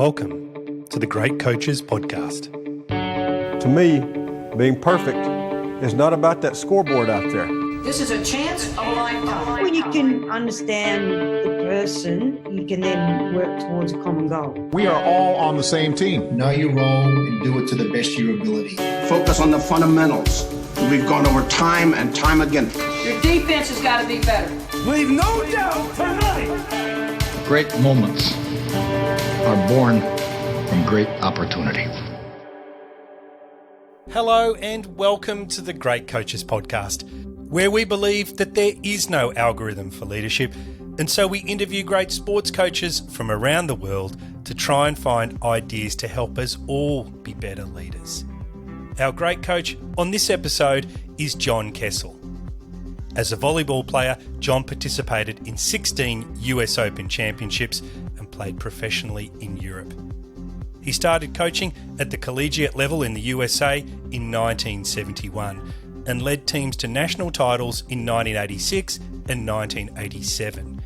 Welcome to the Great Coaches Podcast. To me, being perfect is not about that scoreboard out there. This is a chance of a lifetime. When you can understand the person, you can then work towards a common goal. We are all on the same team. Know your role and do it to the best of your ability. Focus on the fundamentals. We've gone over time and time again. Your defense has got to be better. Leave no doubt tonight. Great moments are born from great opportunity. Hello and welcome to the Great Coaches Podcast, where we believe that there is no algorithm for leadership, and so we interview great sports coaches from around the world to try and find ideas to help us all be better leaders. Our great coach on this episode is John Kessel. As a volleyball player, John participated in 16 US Open championships and played professionally in Europe. He started coaching at the collegiate level in the USA in 1971 and led teams to national titles in 1986 and 1987.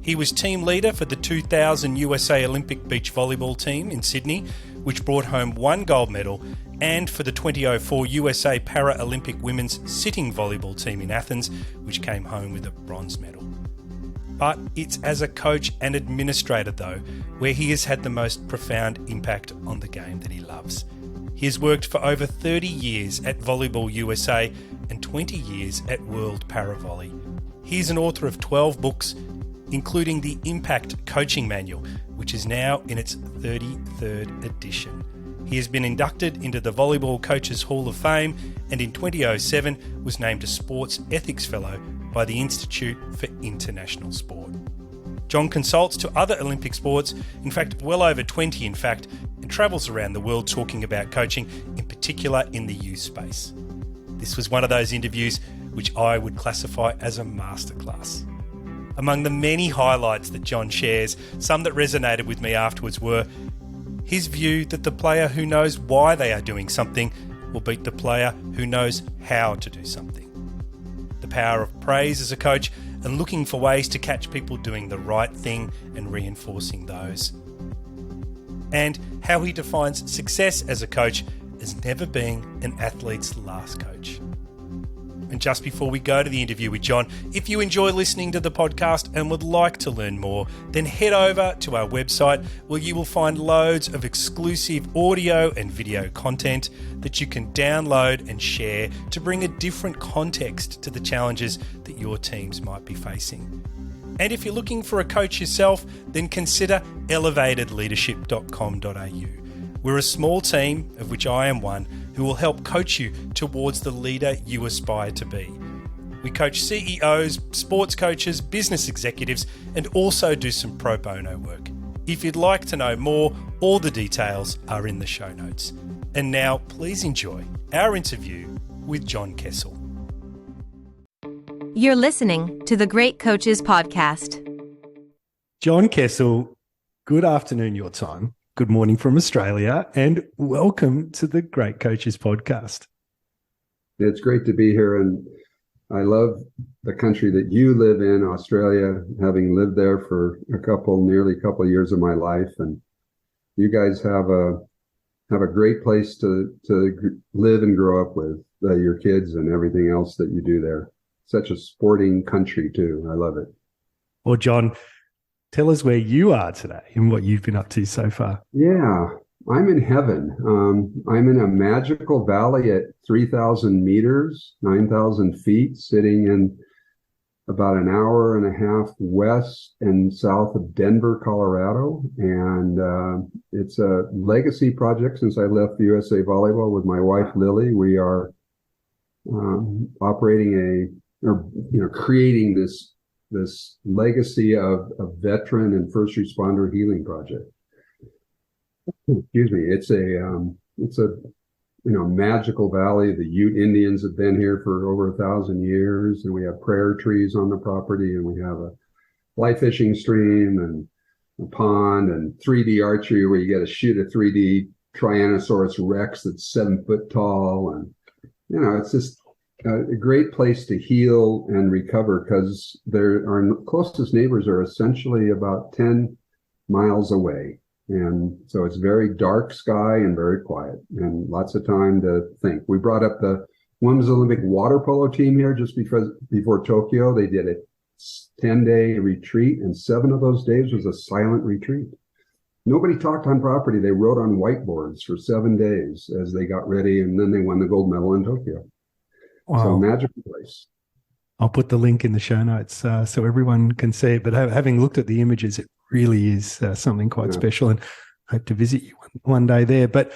He was team leader for the 2000 USA Olympic beach volleyball team in Sydney, which brought home 1 gold medal, and for the 2004 USA Paralympic women's sitting volleyball team in Athens, which came home with a bronze medal. But it's as a coach and administrator, though, where he has had the most profound impact on the game that he loves. He has worked for over 30 years at Volleyball USA and 20 years at World ParaVolley. He is an author of 12 books, including the Impact Coaching Manual, which is now in its 33rd edition. He has been inducted into the Volleyball Coaches Hall of Fame and in 2007 was named a Sports Ethics Fellow by the Institute for International Sport. John consults to other Olympic sports, in fact well over 20 and travels around the world talking about coaching, in particular in the youth space. This was one of those interviews which I would classify as a masterclass. Among the many highlights that John shares, some that resonated with me afterwards were his view that the player who knows why they are doing something will beat the player who knows how to do something. The power of praise as a coach and looking for ways to catch people doing the right thing and reinforcing those. And how he defines success as a coach as never being an athlete's last coach. And just before we go to the interview with John, if you enjoy listening to the podcast and would like to learn more, then head over to our website where you will find loads of exclusive audio and video content that you can download and share to bring a different context to the challenges that your teams might be facing. And if you're looking for a coach yourself, then consider elevatedleadership.com.au. We're a small team, of which I am one, who will help coach you towards the leader you aspire to be. We coach CEOs, sports coaches, business executives, and also do some pro bono work. If you'd like to know more, all the details are in the show notes. And now, please enjoy our interview with John Kessel. You're listening to the Great Coaches Podcast. John Kessel, good afternoon your time. Good morning from Australia, and welcome to the Great Coaches Podcast. It's great to be here, and I love the country that you live in, Australia, having lived there for nearly a couple of years of my life. And you guys have a great place to live and grow up with your kids and everything else that you do there. Such a sporting country too. I love it. Well, John, tell us where you are today and what you've been up to so far. Yeah, I'm in heaven. I'm in a magical valley at 3,000 meters, 9,000 feet, sitting in about an hour and a half west and south of Denver, Colorado. And it's a legacy project since I left USA Volleyball with my wife, Lily. We are creating this legacy of a veteran and first responder healing project. Excuse me. It's a magical valley. The Ute Indians have been here for over 1,000 years, and we have prayer trees on the property, and we have a fly fishing stream and a pond and 3D archery where you get to shoot a 3D Tyrannosaurus Rex that's 7 foot tall. And, it's just a great place to heal and recover because our closest neighbors are essentially about 10 miles away. And so it's very dark sky and very quiet and lots of time to think. We brought up the Women's Olympic water polo team here just before Tokyo. They did a 10-day retreat, and 7 of those days was a silent retreat. Nobody talked on property. They wrote on whiteboards for 7 days as they got ready, and then they won the gold medal in Tokyo. Wow. So magical place. I'll put the link in the show notes so everyone can see it. But having looked at the images, it really is something quite special, and hope to visit you one day there. But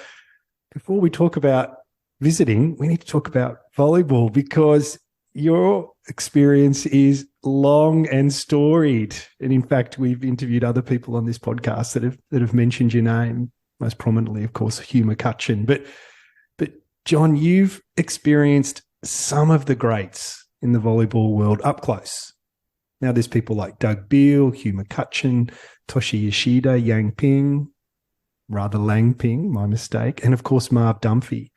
before we talk about visiting, we need to talk about volleyball, because your experience is long and storied. And in fact, we've interviewed other people on this podcast that have mentioned your name, most prominently, of course, Hugh McCutcheon. But John, you've experienced some of the greats in the volleyball world up close. Now there's people like Doug Beal, Hugh McCutcheon, Toshi Yoshida, Lang Ping, my mistake, and of course Marv Dunphy.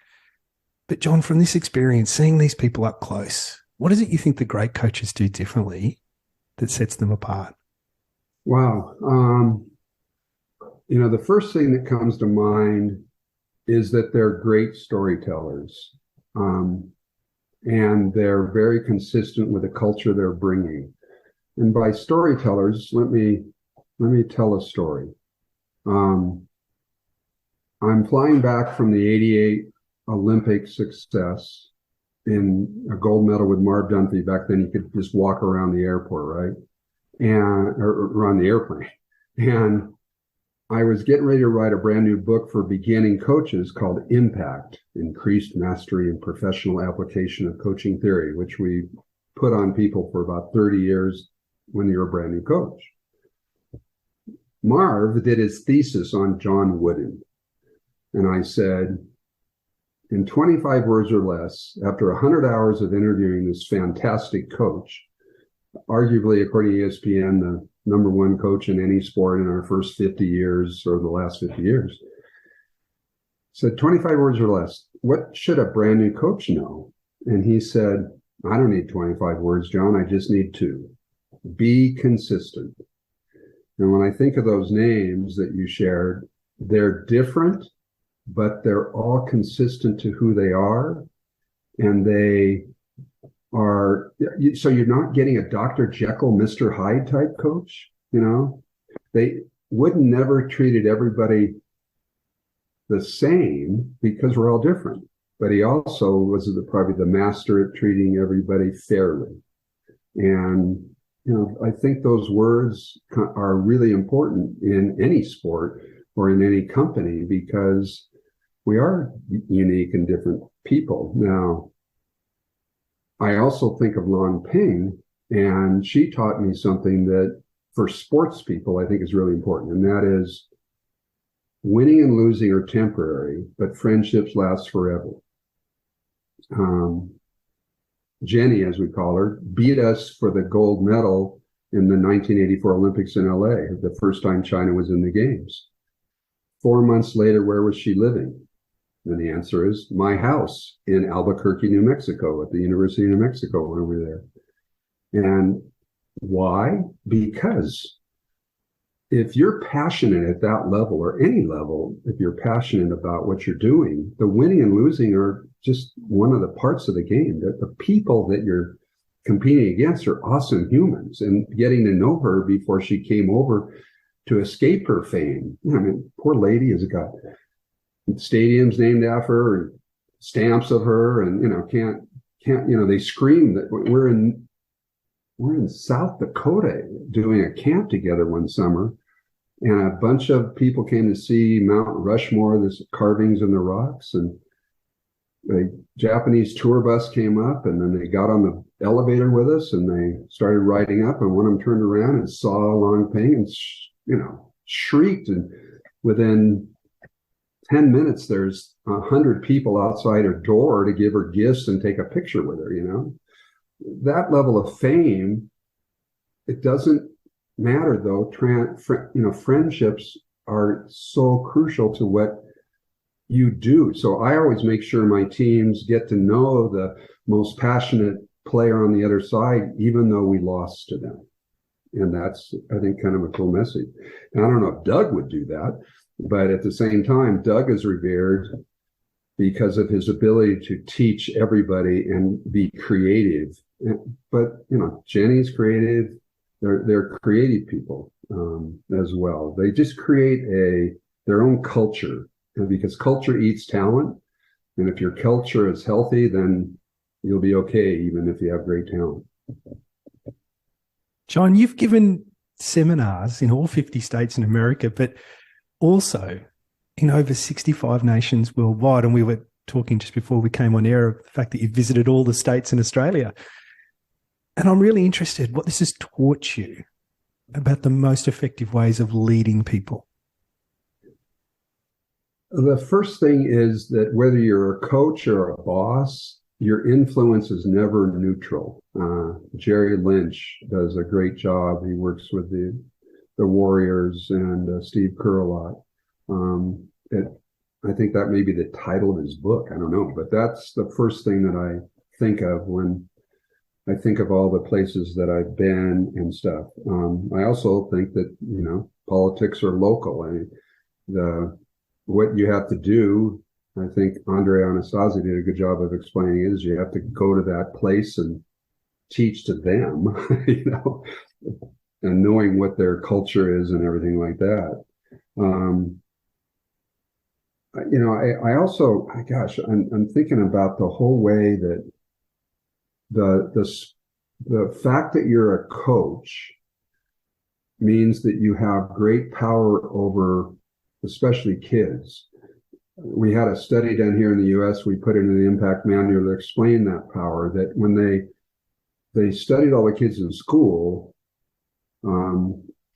But John, from this experience, seeing these people up close, what is it you think the great coaches do differently that sets them apart? Wow. The first thing that comes to mind is that they're great storytellers. And they're very consistent with the culture they're bringing. And by storytellers, let me tell a story. I'm flying back from the 88 Olympic success in a gold medal with Marv Dunphy. Back then, you could just walk around the airport, right? Or around the airplane. And I was getting ready to write a brand new book for beginning coaches called Impact, Increased Mastery and Professional Application of Coaching Theory, which we put on people for about 30 years when you're a brand new coach. Marv did his thesis on John Wooden. And I said, in 25 words or less, after 100 hours of interviewing this fantastic coach, arguably, according to ESPN, the number one coach in any sport in our first 50 years or the last 50 years, said 25 words or less, what should a brand new coach know? And he said, I don't need 25 words, John. I just need 2. Be consistent. And when I think of those names that you shared, they're different, but they're all consistent to who they are. And they are, so you're not getting a Dr. Jekyll, Mr. Hyde type coach, They would never treated everybody the same because we're all different. But he also was probably the master at treating everybody fairly. And, I think those words are really important in any sport or in any company because we are unique and different people. Now, I also think of Lang Ping, and she taught me something that for sports people I think is really important, and that is winning and losing are temporary, but friendships last forever. Jenny, as we call her, beat us for the gold medal in the 1984 Olympics in LA, the first time China was in the games. 4 months later, where was she living? And the answer is my house in Albuquerque, New Mexico, at the University of New Mexico when we were there. And why? Because if you're passionate at that level or any level, if you're passionate about what you're doing, the winning and losing are just one of the parts of the game. The people that you're competing against are awesome humans, and getting to know her before she came over to escape her fame. Poor lady has got stadiums named after her and stamps of her, and can't they scream that we're in South Dakota doing a camp together one summer, and a bunch of people came to see Mount Rushmore, this carvings in the rocks, and the Japanese tour bus came up, and then they got on the elevator with us, and they started riding up, and one of them turned around and saw Lang Ping and shrieked, and within 10 minutes, there's 100 people outside her door to give her gifts and take a picture with her, That level of fame, it doesn't matter, though. Friendships are so crucial to what you do. So I always make sure my teams get to know the most passionate player on the other side, even though we lost to them. And that's, I think, kind of a cool message. And I don't know if Doug would do that, But at the same time, Doug is revered because of his ability to teach everybody and be creative. But, Jenny's creative. They're creative people as well. They just create their own culture, and because culture eats talent. And if your culture is healthy, then you'll be okay, even if you have great talent. John, you've given seminars in all 50 states in America, but also in over 65 nations worldwide. And we were talking just before we came on air of the fact that you visited all the states in Australia. And I'm really interested what this has taught you about the most effective ways of leading people. The first thing is that whether you're a coach or a boss, your influence is never neutral. Jerry Lynch does a great job. He works with the Warriors and Steve Kerr a lot. I think that may be the title of his book. I don't know, but that's the first thing that I think of when I think of all the places that I've been and stuff. I also think that, politics are local. What you have to do, I think Andre Anasazi did a good job of explaining it, is you have to go to that place and teach to them, and knowing what their culture is and everything like that. I also, I'm thinking about the whole way that the fact that you're a coach means that you have great power over especially kids. We had a study done here in the U.S. We put into the impact manual to explain that power, that when they studied all the kids in school,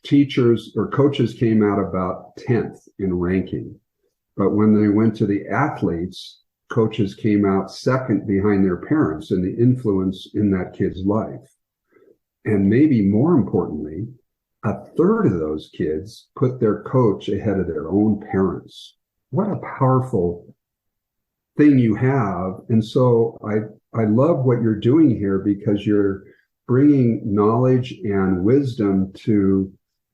teachers or coaches came out about 10th in ranking. But when they went to the athletes, coaches came out second behind their parents in the influence in that kid's life. And maybe more importantly, a third of those kids put their coach ahead of their own parents. What a powerful thing you have. And so I love what you're doing here, because you're bringing knowledge and wisdom to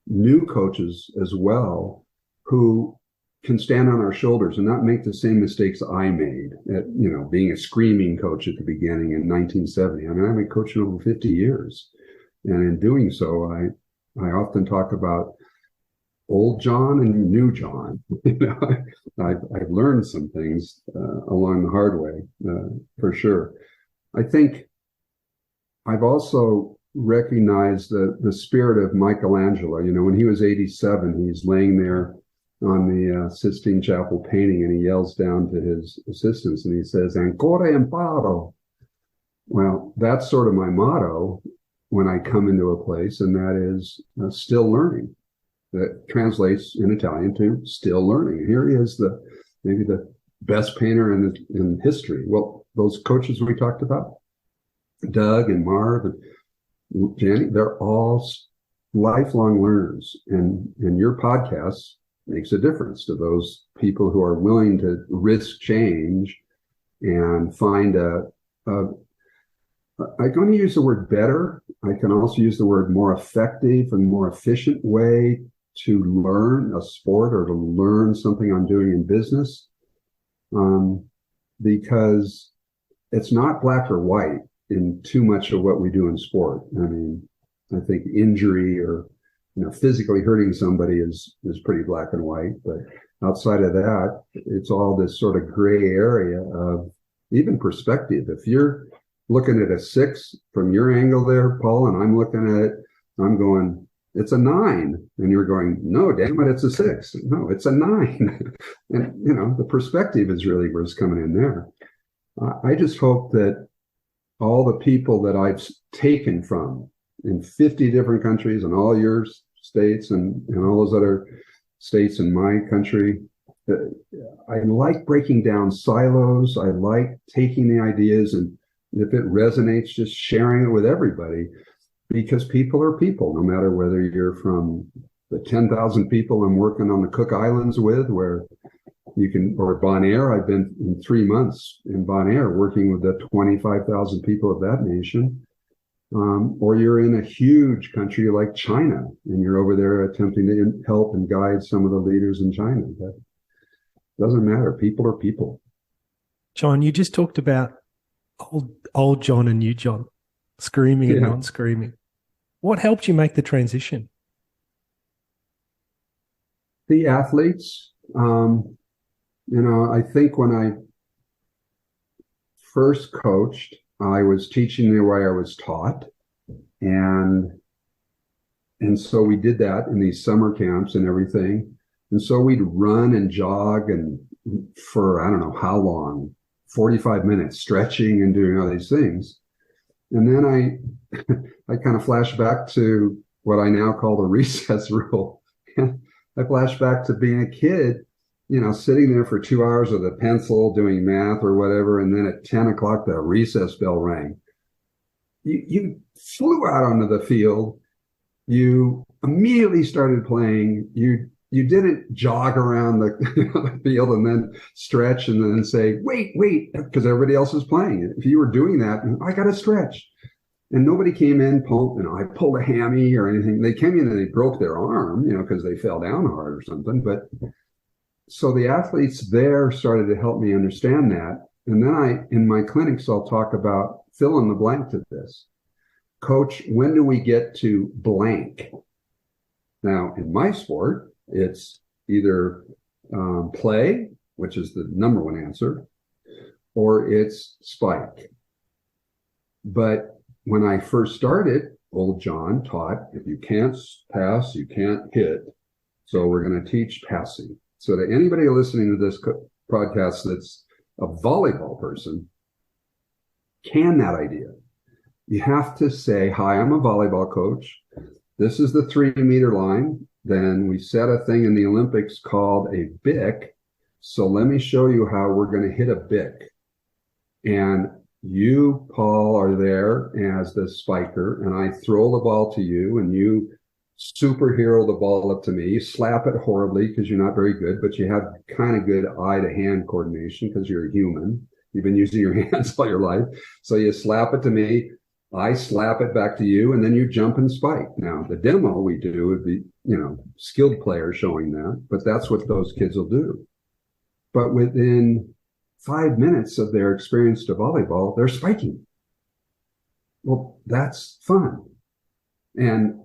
new coaches as well, who can stand on our shoulders and not make the same mistakes I made at, being a screaming coach at the beginning in 1970. I mean, I've been coaching over 50 years. And in doing so, I often talk about old John and new John. I've learned some things along the hard way, for sure. I think I've also recognized the spirit of Michelangelo. When he was 87, he's laying there on the Sistine Chapel painting, and he yells down to his assistants and he says, "Ancora imparo." Well, that's sort of my motto when I come into a place, and that is still learning. That translates in Italian to still learning. Here he is, maybe the best painter in history. Well, those coaches we talked about, Doug and Marv and Jenny, they're all lifelong learners, and your podcast makes a difference to those people who are willing to risk change and find I'm going to use the word better. I can also use the word more effective and more efficient way to learn a sport or to learn something I'm doing in business, because it's not black or white in too much of what we do in sport. I mean, I think injury or physically hurting somebody is pretty black and white, but outside of that, it's all this sort of gray area of even perspective. If you're looking at a 6 from your angle there, Paul, and I'm looking at it, I'm going, it's a 9. And you're going, no, damn it, it's a 6. No, it's a 9. And, the perspective is really where it's coming in there. I just hope that all the people that I've taken from in 50 different countries and all your states and all those other states in my country, I like breaking down silos. I like taking the ideas, and if it resonates, just sharing it with everybody, because people are people, no matter whether you're from the 10,000 people I'm working on the Cook Islands with, where you can, or Bonaire. I've been in 3 months in Bonaire working with the 25,000 people of that nation. Or you're in a huge country like China, and you're over there attempting to help and guide some of the leaders in China. That doesn't matter. People are people. John, you just talked about old John and new John, screaming and non-screaming. What helped you make the transition? The athletes. I think when I first coached, I was teaching the way I was taught. And so we did that in these summer camps and everything. And so we'd run and jog and for, I don't know how long, 45 minutes, stretching and doing all these things. And then I kind of flashed back to what I now call the recess rule. I flashed back to being a kid, sitting there for 2 hours with a pencil doing math or whatever. And then at 10 o'clock, the recess bell rang. You flew out onto the field. You immediately started playing. You didn't jog around the field and then stretch and then say, wait, because everybody else is playing. If you were doing that, I got to stretch. And nobody came in, I pulled a hammy or anything. They came in and they broke their arm, because they fell down hard or something. But so the athletes there started to help me understand that. And then in my clinics, I'll talk about fill in the blank to this. Coach, when do we get to blank? Now, in my sport, it's either play, which is the number one answer, or it's spike. But when I first started, old John taught, if you can't pass, you can't hit. So we're going to teach passing. So to anybody listening to this podcast that's a volleyball person, can that idea. You have to say, hi, I'm a volleyball coach. This is the 3-meter line. Then we set a thing in the Olympics called a bic. So let me show you how we're going to hit a bic. And you, Paul, are there as the spiker, and I throw the ball to you, and you superhero the ball up to me. You slap it horribly because you're not very good, but you have kind of good eye-to-hand coordination because you're a human. You've been using your hands all your life. So you slap it to me, I slap it back to you, and then you jump and spike. Now, the demo we do would be, skilled players showing that, but that's what those kids will do. But within 5 minutes of their experience to volleyball, they're spiking. Well, that's fun. And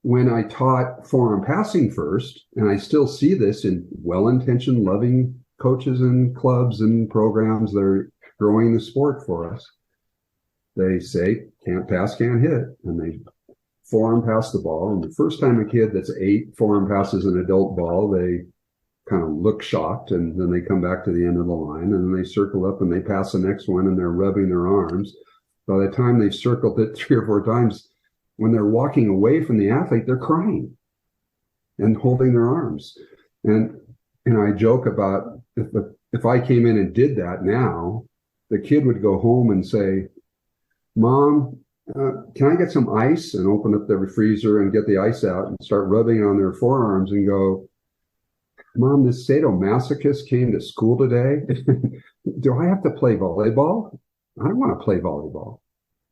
when I taught forearm passing first, and I still see this in well-intentioned, loving coaches and clubs and programs that are growing the sport for us, they say, can't pass, can't hit, and they forearm pass the ball. And the first time a kid that's 8 forearm passes an adult ball, they kind of look shocked, and then they come back to the end of the line, and then they circle up and they pass the next one, and they're rubbing their arms. By the time they've circled it 3 or 4 times, when they're walking away from the athlete, they're crying and holding their arms. And I joke about if I came in and did that now, the kid would go home and say, Mom, can I get some ice? And open up the freezer and get the ice out and start rubbing on their forearms and go, Mom, this sadomasochist came to school today. Do I have to play volleyball? I don't want to play volleyball.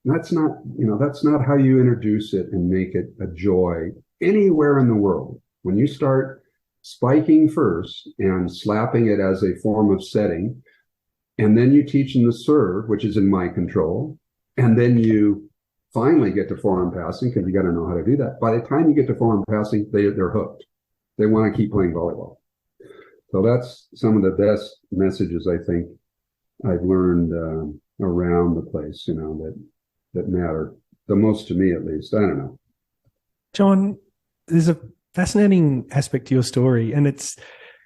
That's not how you introduce it and make it a joy anywhere in the world. When you start spiking first and slapping it as a form of setting, and then you teach them the serve, which is in my control, and then you finally get to forearm passing, because you got to know how to do that. By the time you get to forearm passing, they're hooked. They want to keep playing volleyball. So that's some of the best messages I think I've learned around the place, that matter the most to me, at least. I don't know. John, there's a fascinating aspect to your story, and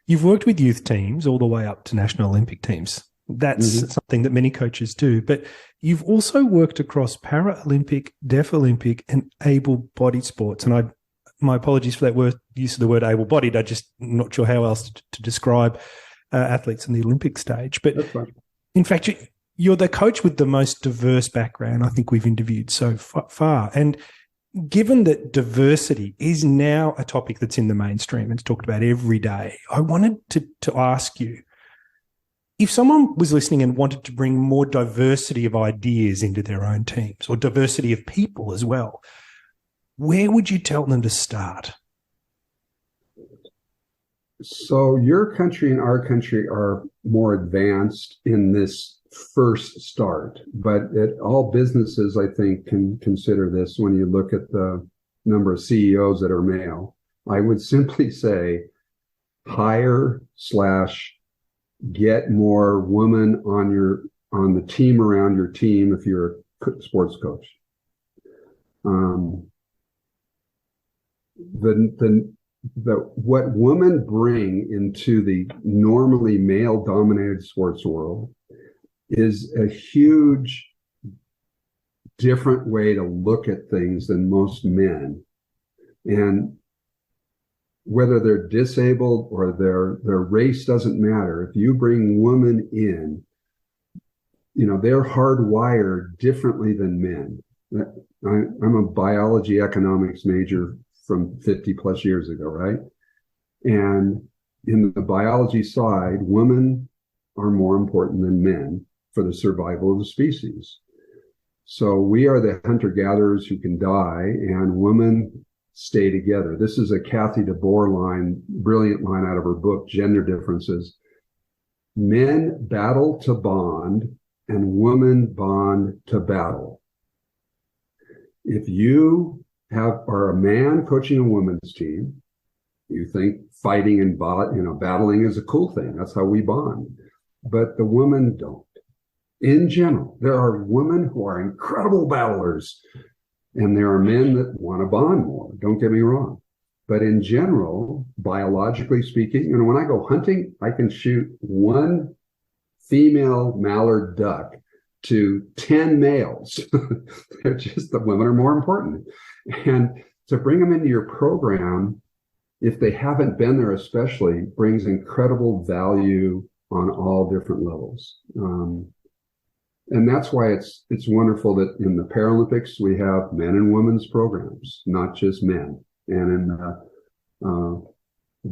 you've worked with youth teams all the way up to national Olympic teams. That's something that many coaches do, but you've also worked across Paralympic, Deaf Olympic, and able-bodied sports. And my apologies for that use of the word able-bodied. I'm just not sure how else to describe athletes on the Olympic stage. But in fact, you're the coach with the most diverse background I think we've interviewed so far. And given that diversity is now a topic that's in the mainstream and it's talked about every day, I wanted to ask you, If someone was listening and wanted to bring more diversity of ideas into their own teams, or diversity of people as well, where would you tell them to start? So your country and our country are more advanced in this first start, but all businesses, I think, can consider this when you look at the number of CEOs that are male. I would simply say hire/get more women on the team around your team if you're a sports coach. What women bring into the normally male-dominated sports world is a huge different way to look at things than most men. And whether they're disabled or their race doesn't matter. If you bring women in, they're hardwired differently than men. I'm a biology economics major from 50 plus years ago, right? And in the biology side, women are more important than men for the survival of the species. So we are the hunter-gatherers who can die, and women stay together. This is a Kathy DeBoer brilliant line out of her book, Gender Differences. Men battle to bond, and women bond to battle. If you are a man coaching a women's team, you think fighting and battling is a cool thing. That's how we bond. But the women don't. In general, there are women who are incredible battlers, and there are men that want to bond more. Don't get me wrong. But in general, biologically speaking, when I go hunting, I can shoot one female mallard duck to 10 males. They're just, the women are more important. And to bring them into your program, if they haven't been there especially, brings incredible value on all different levels. And that's why it's wonderful that in the Paralympics, we have men and women's programs, not just men. And in the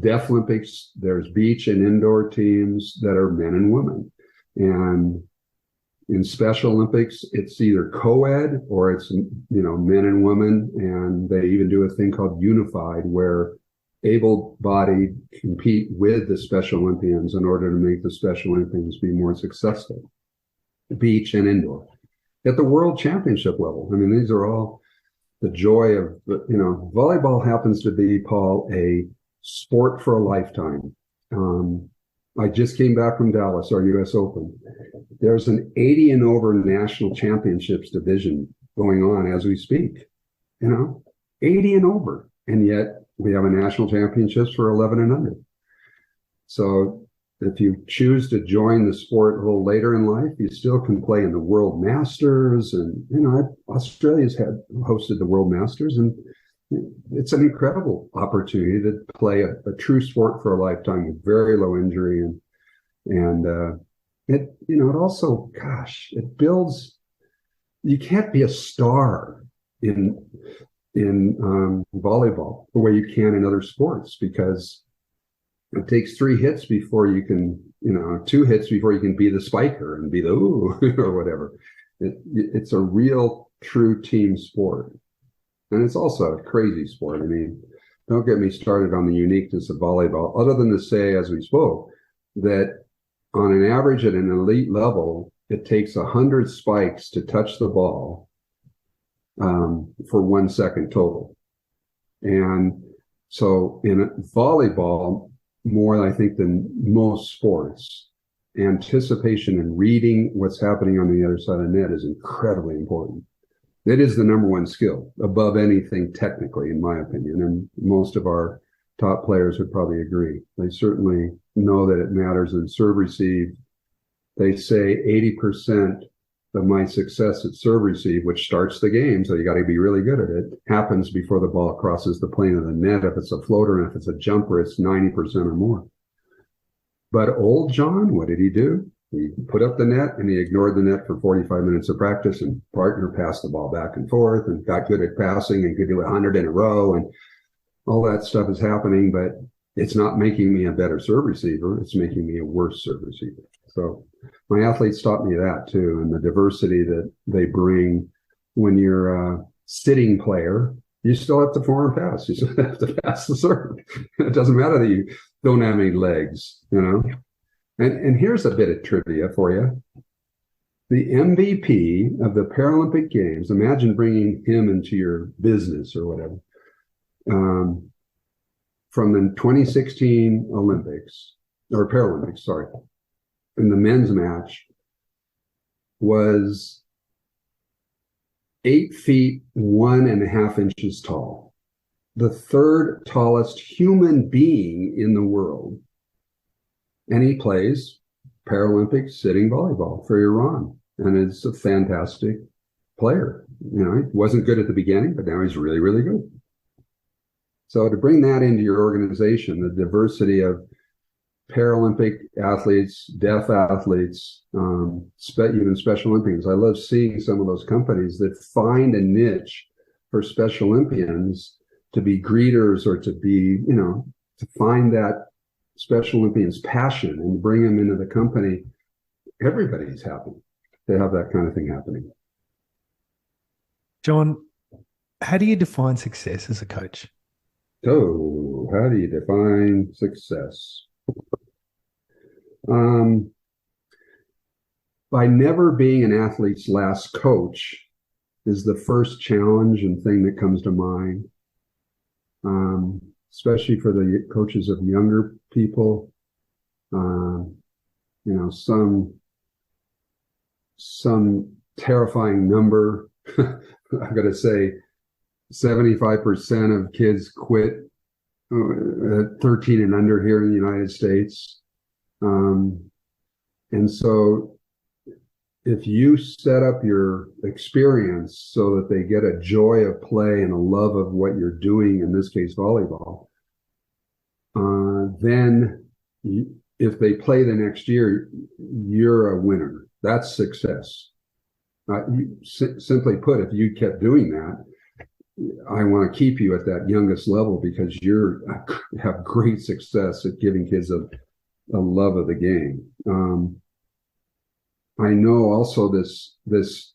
Deaf Olympics, there's beach and indoor teams that are men and women. And in Special Olympics, it's either co-ed or it's, men and women. And they even do a thing called unified, where able-bodied compete with the Special Olympians in order to make the Special Olympians be more successful. Beach and indoor. At the world championship level, these are all the joy of, volleyball happens to be, Paul, a sport for a lifetime. I just came back from Dallas, our U.S. Open. There's an 80 and over national championships division going on as we speak, 80 and over. And yet we have a national championships for 11 and under. So if you choose to join the sport a little later in life, you still can play in the World Masters. And, Australia's hosted the World Masters, and it's an incredible opportunity to play a true sport for a lifetime with very low injury. And it also, it builds, you can't be a star in volleyball the way you can in other sports, because it takes 3 hits before you can, 2 hits before you can be the spiker and be the ooh or whatever. It's a real true team sport. And it's also a crazy sport. Don't get me started on the uniqueness of volleyball, other than to say, as we spoke, that on an average at an elite level, it takes 100 spikes to touch the ball for 1 second total. And so in volleyball, more, I think, than most sports, anticipation and reading what's happening on the other side of the net is incredibly important. It is the number one skill above anything technically, in my opinion. And most of our top players would probably agree. They certainly know that it matters in serve receive. They say 80% of my success at serve receive, which starts the game, so you got to be really good at it, happens before the ball crosses the plane of the net. If it's a floater and if it's a jumper, it's 90% or more. But old John, what did he do? He put up the net and he ignored the net for 45 minutes of practice, and partner passed the ball back and forth and got good at passing and could do 100 in a row, and all that stuff is happening, but it's not making me a better serve receiver. It's making me a worse serve receiver. So my athletes taught me that too, and the diversity that they bring. When you're a sitting player, you still have to form pass. You still have to pass the serve. It doesn't matter that you don't have any legs, you know. And here's a bit of trivia for you. The MVP of the Paralympic Games, imagine bringing him into your business or whatever, from the 2016 Olympics, or Paralympics, sorry, in the men's match, was 8 feet 1.5 inches tall, the third tallest human being in the world. And he plays Paralympic sitting volleyball for Iran. And it's a fantastic player. You know, he wasn't good at the beginning, but now he's really, really good. So to bring that into your organization, the diversity of Paralympic athletes, deaf athletes, even Special Olympians. I love seeing some of those companies that find a niche for Special Olympians to be greeters or to be, you know, to find that Special Olympians' passion and bring them into the company. Everybody's happy to have that kind of thing happening. John, how do you define success as a coach? So, how do you define success? By never being an athlete's last coach is the first challenge and thing that comes to mind, especially for the coaches of younger people. You know, some terrifying number. I've got to say 75% of kids quit at 13 and under here in the United States. And so if you set up your experience so that they get a joy of play and a love of what you're doing, in this case, volleyball, then if they play the next year, you're a winner. That's success. Simply put, if you kept doing that, I want to keep you at that youngest level because you have great success at giving kids a love of the game. I know also this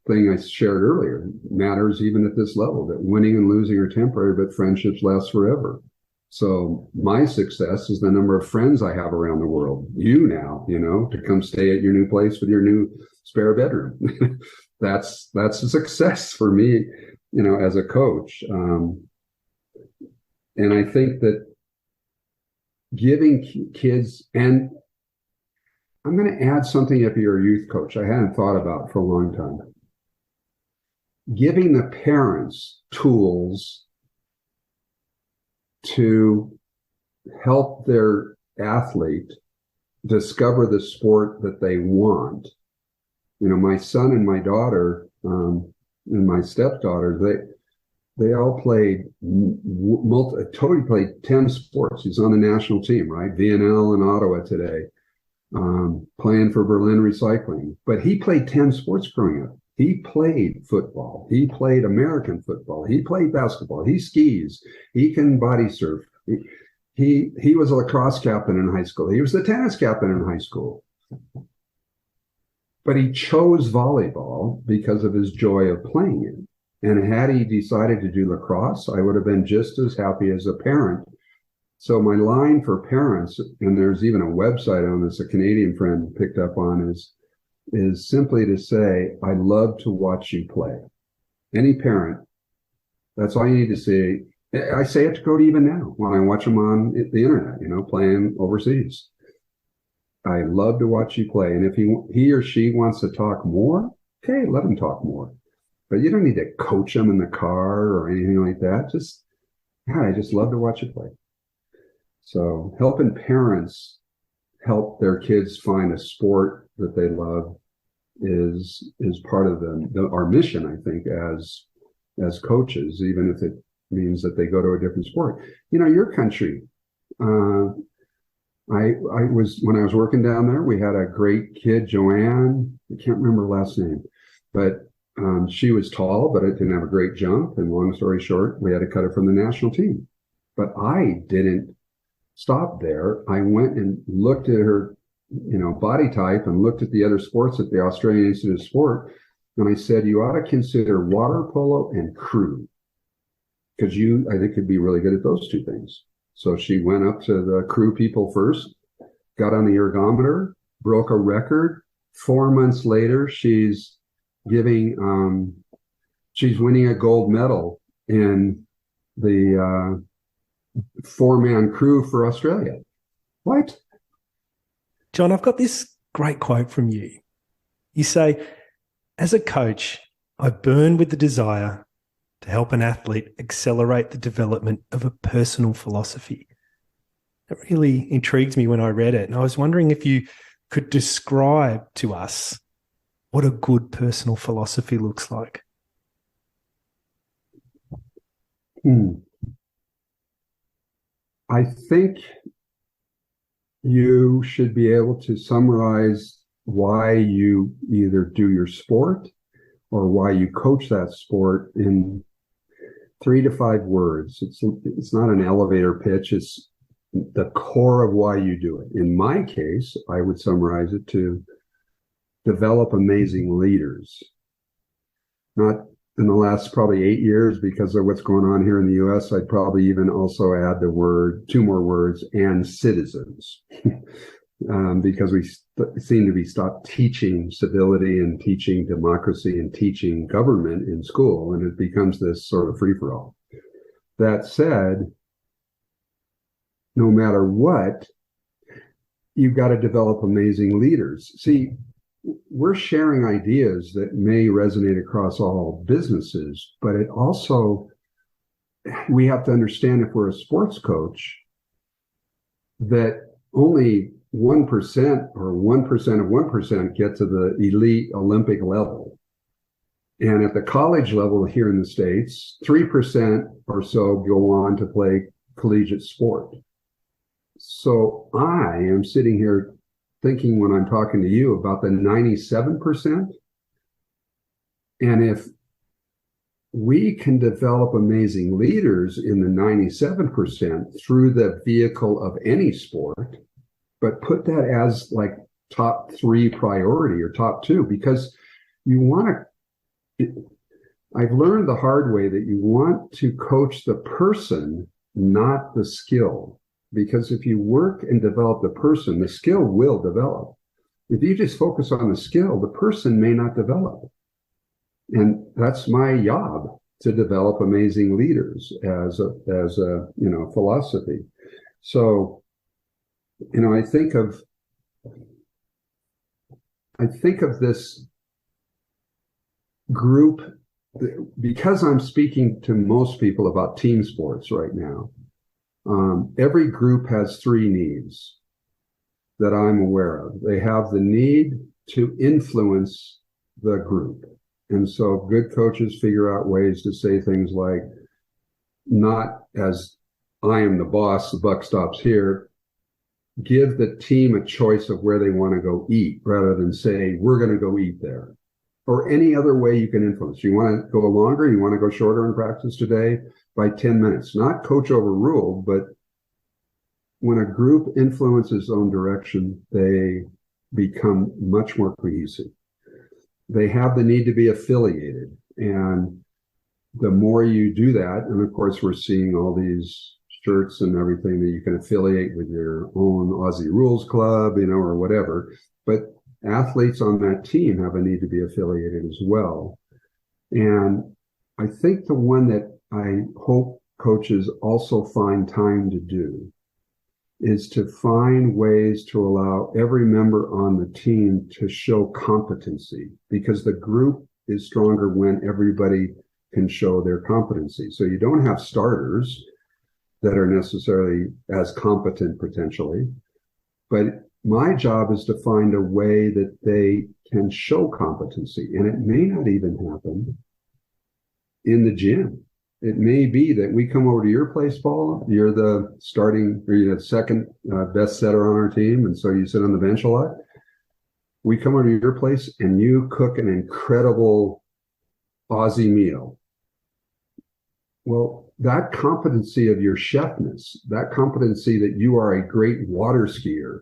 thing I shared earlier matters even at this level, that winning and losing are temporary, but friendships last forever. So my success is the number of friends I have around the world. You now, you know, to come stay at your new place with your new spare bedroom. That's a success for me, you know, as a coach. And I think that giving kids, and I'm going to add something if you're a youth coach I hadn't thought about for a long time. Giving the parents tools to help their athlete discover the sport that they want. You know, my son and my daughter and my stepdaughter, they all played, Tony played 10 sports. He's on the national team, right? VNL in Ottawa today, playing for Berlin Recycling. But he played 10 sports growing up. He played football. He played American football. He played basketball. He skis. He can body surf. He was a lacrosse captain in high school. He was the tennis captain in high school. But he chose volleyball because of his joy of playing it. And had he decided to do lacrosse, I would have been just as happy as a parent. So my line for parents, and there's even a website on this a Canadian friend picked up on, is simply to say, I love to watch you play. Any parent, that's all you need to say. I say it to Cody even now when I watch him on the internet, you know, playing overseas. I love to watch you play. And if he or she wants to talk more, okay, let him talk more. But you don't need to coach them in the car or anything like that. I just love to watch you play. So helping parents help their kids find a sport that they love is part of our mission, I think, as coaches, even if it means that they go to a different sport. You know, your country, when I was working down there, we had a great kid, Joanne. I can't remember her last name, but she was tall, but it didn't have a great jump. And long story short, we had to cut her from the national team. But I didn't stop there. I went and looked at her body type and looked at the other sports at the Australian Institute of Sport. And I said, you ought to consider water polo and crew, because I think could be really good at those two things. So she went up to the crew people first, got on the ergometer, broke a record. 4 months later, she's winning a gold medal in the 4-man crew for Australia. What? John, I've got this great quote from you. You say, as a coach, I burn with the desire to help an athlete accelerate the development of a personal philosophy. That really intrigued me when I read it. And I was wondering if you could describe to us what a good personal philosophy looks like. I think you should be able to summarize why you either do your sport or why you coach that sport in 3 to 5 words. It's not an elevator pitch. It's the core of why you do it. In my case, I would summarize it to develop amazing leaders. Not in the last probably 8 years, because of what's going on here in the US, I'd probably even also add 2 more words, and citizens. Because we seem to be stopped teaching civility and teaching democracy and teaching government in school, and it becomes this sort of free-for-all. That said, no matter what, you've got to develop amazing leaders. See, we're sharing ideas that may resonate across all businesses, but it also, we have to understand, if we're a sports coach, that only 1% or 1% of 1% get to the elite Olympic level. And at the college level here in the States, 3% or so go on to play collegiate sport. So I am sitting here thinking, when I'm talking to you, about the 97%. And if we can develop amazing leaders in the 97% through the vehicle of any sport, but put that as like top 3 priority or top 2, because you want to, I've learned the hard way that you want to coach the person, not the skill. Because if you work and develop the person, the skill will develop. If you just focus on the skill, the person may not develop. And that's my job, to develop amazing leaders as a philosophy. So, I think of this group, because I'm speaking to most people about team sports right now. Every group has 3 needs that I'm aware of. They have the need to influence the group. And so good coaches figure out ways to say things like, not as I am the boss, the buck stops here. Give the team a choice of where they want to go eat, rather than say, we're going to go eat there. Or any other way you can influence. You want to go longer, you want to go shorter in practice today by 10 minutes. Not coach overrule, but when a group influences its own direction, they become much more cohesive. They have the need to be affiliated. And the more you do that, and of course we're seeing all these shirts and everything that you can affiliate with your own Aussie Rules Club, or whatever. But athletes on that team have a need to be affiliated as well. And I think the one that I hope coaches also find time to do is to find ways to allow every member on the team to show competency, because the group is stronger when everybody can show their competency. So you don't have starters that are necessarily as competent potentially, but my job is to find a way that they can show competency. And it may not even happen in the gym. It may be that we come over to your place, Paul. You're the second best setter on our team. And so you sit on the bench a lot. We come over to your place and you cook an incredible Aussie meal. Well, that competency of your chefness, that competency that you are a great water skier,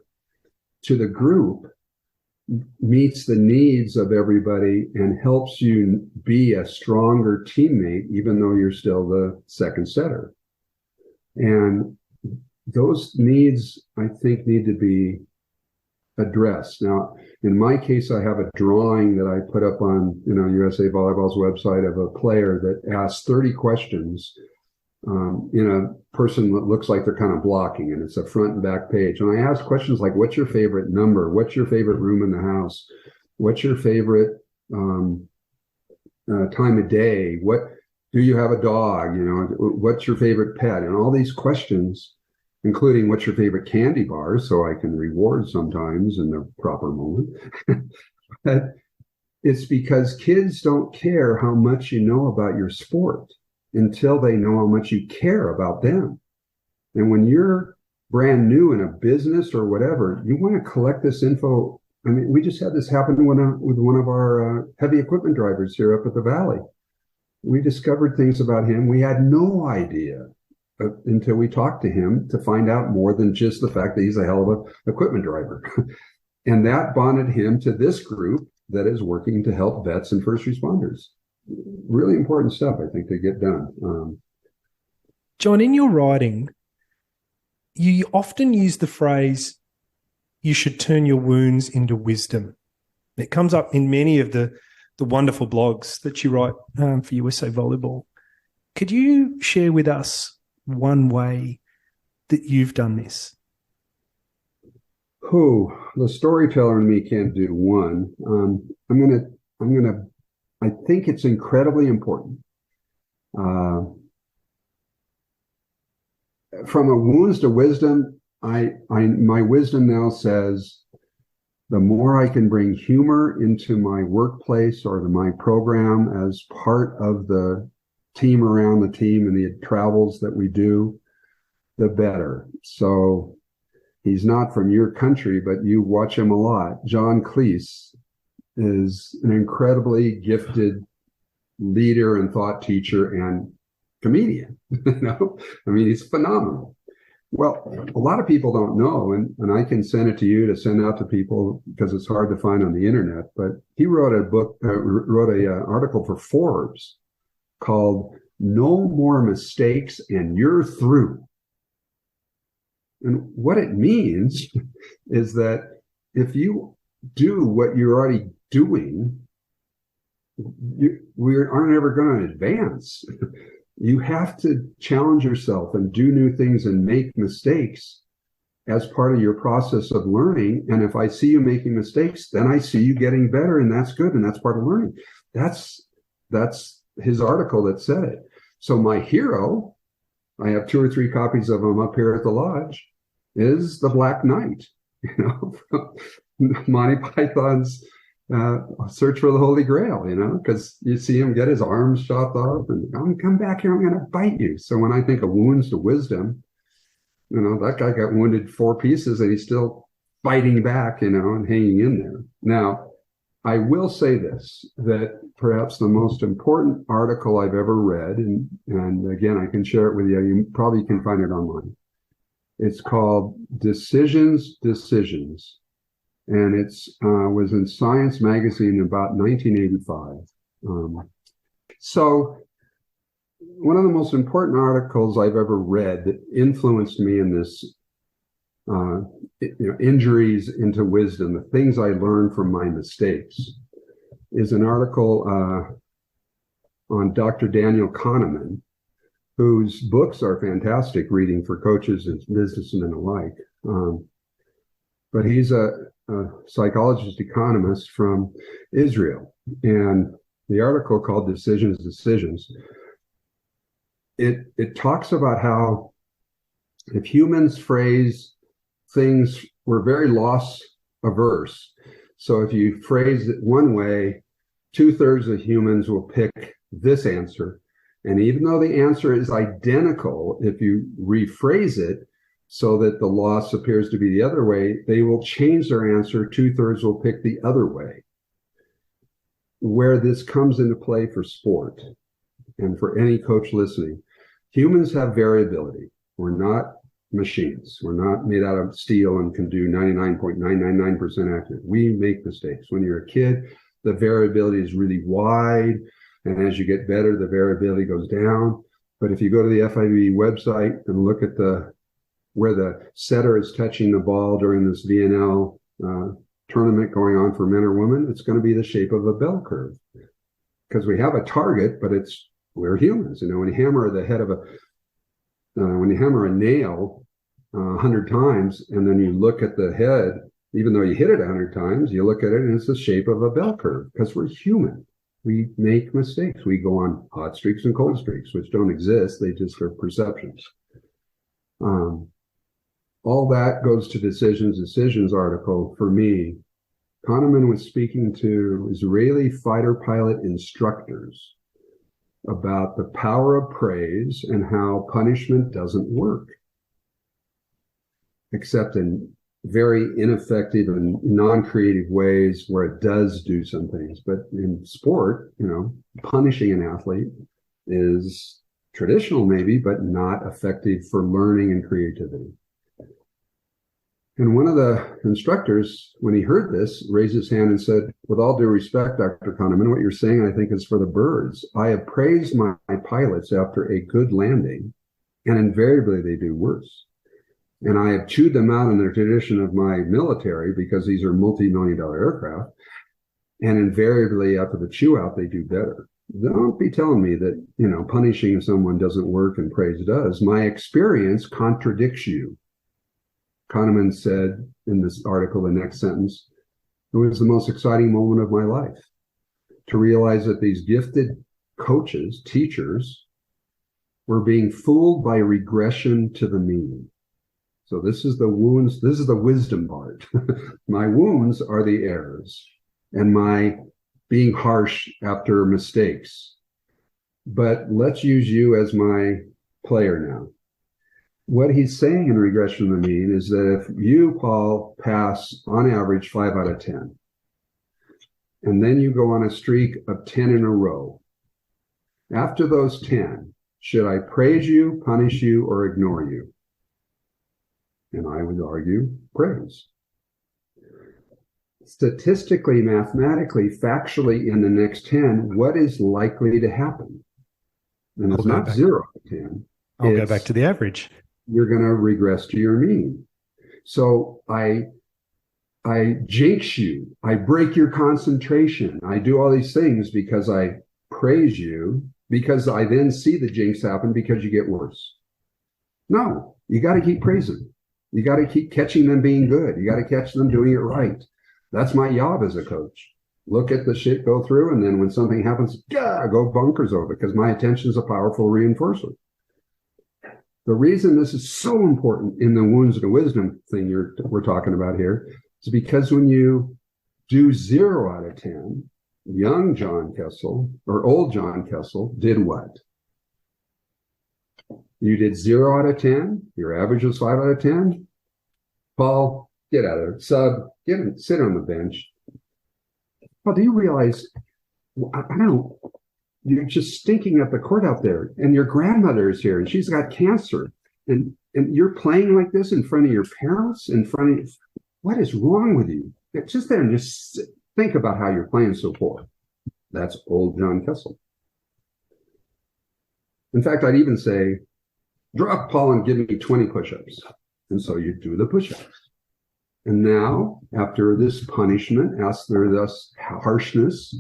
to the group meets the needs of everybody and helps you be a stronger teammate, even though you're still the second setter. And those needs, I think, need to be addressed. Now, in my case, I have a drawing that I put up on, USA Volleyball's website of a player that asks 30 questions in a person that looks like they're kind of blocking, and it's a front and back page. And I ask questions like, what's your favorite number? What's your favorite room in the house? What's your favorite time of day? What do you have a dog? What's your favorite pet? And all these questions, including what's your favorite candy bar, so I can reward sometimes in the proper moment. But it's because kids don't care how much you know about your sport until they know how much you care about them. And when you're brand new in a business or whatever, you want to collect this info. I mean, we just had this happen with one of our heavy equipment drivers here up at the Valley. We discovered things about him we had no idea until we talked to him to find out more than just the fact that he's a hell of an equipment driver. And that bonded him to this group that is working to help vets and first responders. Really important stuff, I think, to get done. John, in your writing, you often use the phrase, you should turn your wounds into wisdom. It comes up in many of the wonderful blogs that you write for USA Volleyball. Could you share with us one way that you've done this? The storyteller in me can't do one. I think it's incredibly important. From a wounds to wisdom, my wisdom now says, the more I can bring humor into my workplace or to my program as part of the team around the team and the travels that we do, the better. So he's not from your country, but you watch him a lot. John Kessel is an incredibly gifted leader and thought teacher and comedian. I mean, he's phenomenal. Well, a lot of people don't know, and I can send it to you to send out to people because it's hard to find on the internet, but he wrote an article for Forbes called "No More Mistakes and You're Through." And what it means is that if you do what you're already doing, we aren't ever going to advance. You have to challenge yourself and do new things and make mistakes as part of your process of learning. And if I see you making mistakes, then I see you getting better, and that's good, and that's part of learning. That's his article that said it. So my hero, I have 2 or 3 copies of him up here at the lodge, is the Black Knight, Monty Python's Search for the Holy Grail, because you see him get his arms chopped off and come back here, I'm going to bite you. So when I think of wounds to wisdom, that guy got wounded 4 pieces and he's still fighting back, and hanging in there. Now, I will say this, that perhaps the most important article I've ever read, and again, I can share it with you. You probably can find it online. It's called Decisions. And it was in Science magazine in about 1985. So one of the most important articles I've ever read that influenced me in this, injuries into wisdom, the things I learned from my mistakes, is an article on Dr. Daniel Kahneman, whose books are fantastic reading for coaches and businessmen alike. But he's a psychologist economist from Israel, and the article called Decisions, it talks about how if humans phrase things, we're very loss averse. So if you phrase it one way, 2/3 of humans will pick this answer. And even though the answer is identical, if you rephrase it so that the loss appears to be the other way, they will change their answer. 2/3 will pick the other way. Where this comes into play for sport and for any coach listening, humans have variability. We're not machines. We're not made out of steel and can do 99.999% accurate. We make mistakes. When you're a kid, the variability is really wide. And as you get better, the variability goes down. But if you go to the FIVB website and look at where the setter is touching the ball during this VNL tournament going on for men or women, it's going to be the shape of a bell curve. Because we have a target, but we're humans. When you hammer when you hammer a nail 100 times, and then you look at the head, even though you hit it 100 times, you look at it and it's the shape of a bell curve, because we're human. We make mistakes. We go on hot streaks and cold streaks, which don't exist. They just are perceptions. All that goes to Decisions article. For me, Kahneman was speaking to Israeli fighter pilot instructors about the power of praise and how punishment doesn't work, except in very ineffective and non-creative ways where it does do some things. But in sport, punishing an athlete is traditional maybe, but not effective for learning and creativity. And one of the instructors, when he heard this, raised his hand and said, with all due respect, Dr. Kahneman, what you're saying, I think, is for the birds. I have praised my pilots after a good landing, and invariably they do worse. And I have chewed them out in the tradition of my military, because these are multi-million-dollar aircraft, and invariably after the chew out, they do better. Don't be telling me that, punishing someone doesn't work and praise does. My experience contradicts you. Kahneman said in this article, the next sentence, it was the most exciting moment of my life to realize that these gifted coaches, teachers, were being fooled by regression to the mean. So this is the wounds, this is the wisdom part. My wounds are the errors and my being harsh after mistakes. But let's use you as my player now. What he's saying in regression to the mean is that if you, Paul, pass on average 5 out of 10, and then you go on a streak of 10 in a row, after those 10, should I praise you, punish you, or ignore you? And I would argue praise. Statistically, mathematically, factually, in the next 10, what is likely to happen? And it's not 0 out of 10. I'll go back to the average. You're going to regress to your mean. So I jinx you. I break your concentration. I do all these things because I praise you, because I then see the jinx happen because you get worse. No, you got to keep praising. You got to keep catching them being good. You got to catch them doing it right. That's my job as a coach. Look at the shit go through, and then when something happens, go bonkers over it, because my attention is a powerful reinforcer. The reason this is so important in the wounds and wisdom thing we're talking about here is because when you do 0 out of 10, young John Kessel or old John Kessel did what? You did 0 out of 10. Your average was 5 out of 10. Paul, get out of there. Sub, sit on the bench. Paul, do you realize, I don't, you're just stinking up the court out there, and your grandmother is here and she's got cancer, and you're playing like this in front of your parents, what is wrong with you? Just there and just think about how you're playing so poor. That's old John Kessel. In fact, I'd even say, drop Paul and give me 20 push-ups. And so you do the push-ups. And now, after this punishment, after this harshness,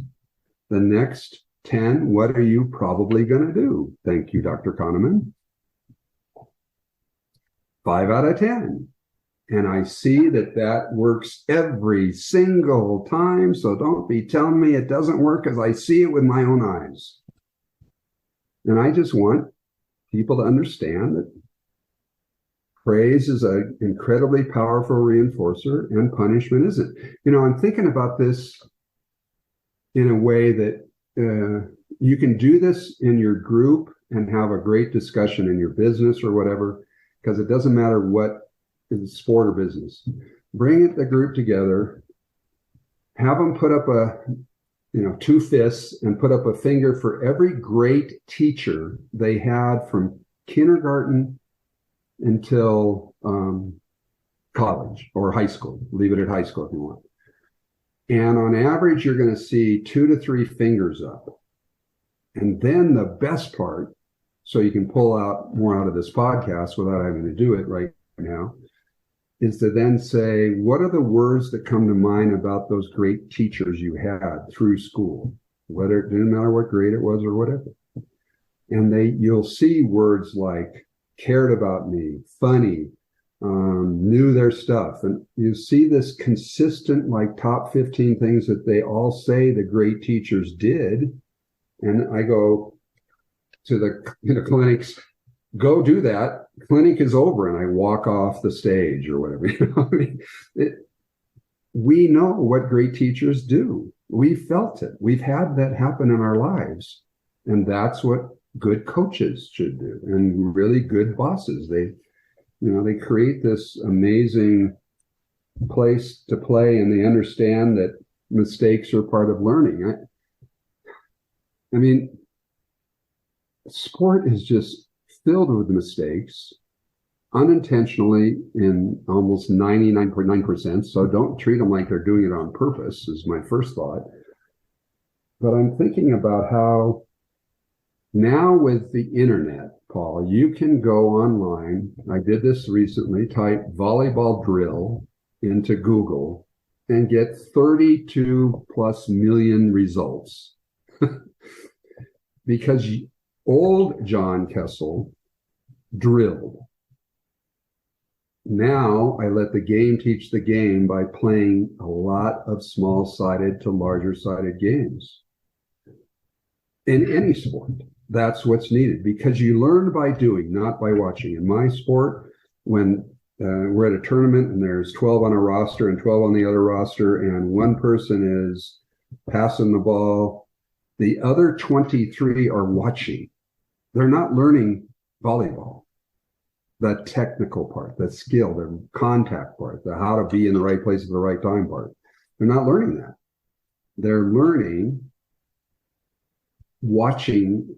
the next 10, what are you probably going to do? Thank you, Dr. Kahneman. 5 out of 10. And I see that works every single time. So don't be telling me it doesn't work, because I see it with my own eyes. And I just want people to understand that praise is an incredibly powerful reinforcer and punishment isn't. I'm thinking about this in a way that you can do this in your group and have a great discussion in your business or whatever, because it doesn't matter what is sport or business. Bring the group together, have them put up 2 fists and put up a finger for every great teacher they had from kindergarten until college or high school. Leave it at high school if you want. And on average, you're going to see 2 to 3 fingers up. And then the best part, so you can pull out more out of this podcast without having to do it right now, is to then say, what are the words that come to mind about those great teachers you had through school? Whether it didn't matter what grade it was or whatever. And you'll see words like cared about me, funny, knew their stuff. And you see this consistent, like top 15 things that they all say the great teachers did. And I go to the clinics, go do that. Clinic is over, and I walk off the stage or whatever. I mean, we know what great teachers do. We felt it. We've had that happen in our lives. And that's what good coaches should do, and really good bosses. They create this amazing place to play, and they understand that mistakes are part of learning. I mean, sport is just filled with mistakes, unintentionally in almost 99.9%. So don't treat them like they're doing it on purpose, is my first thought. But I'm thinking about how now with the internet, Paul, you can go online. I did this recently, type volleyball drill into Google and get 32 plus million results. Because old John Kessel drilled. Now I let the game teach the game by playing a lot of small-sided to larger-sided games. In any sport, that's what's needed, because you learn by doing, not by watching. In my sport, when we're at a tournament and there's 12 on a roster and 12 on the other roster, and one person is passing the ball, the other 23 are watching. They're not learning volleyball, the technical part, the skill, the contact part, the how to be in the right place at the right time part. They're not learning that. They're learning watching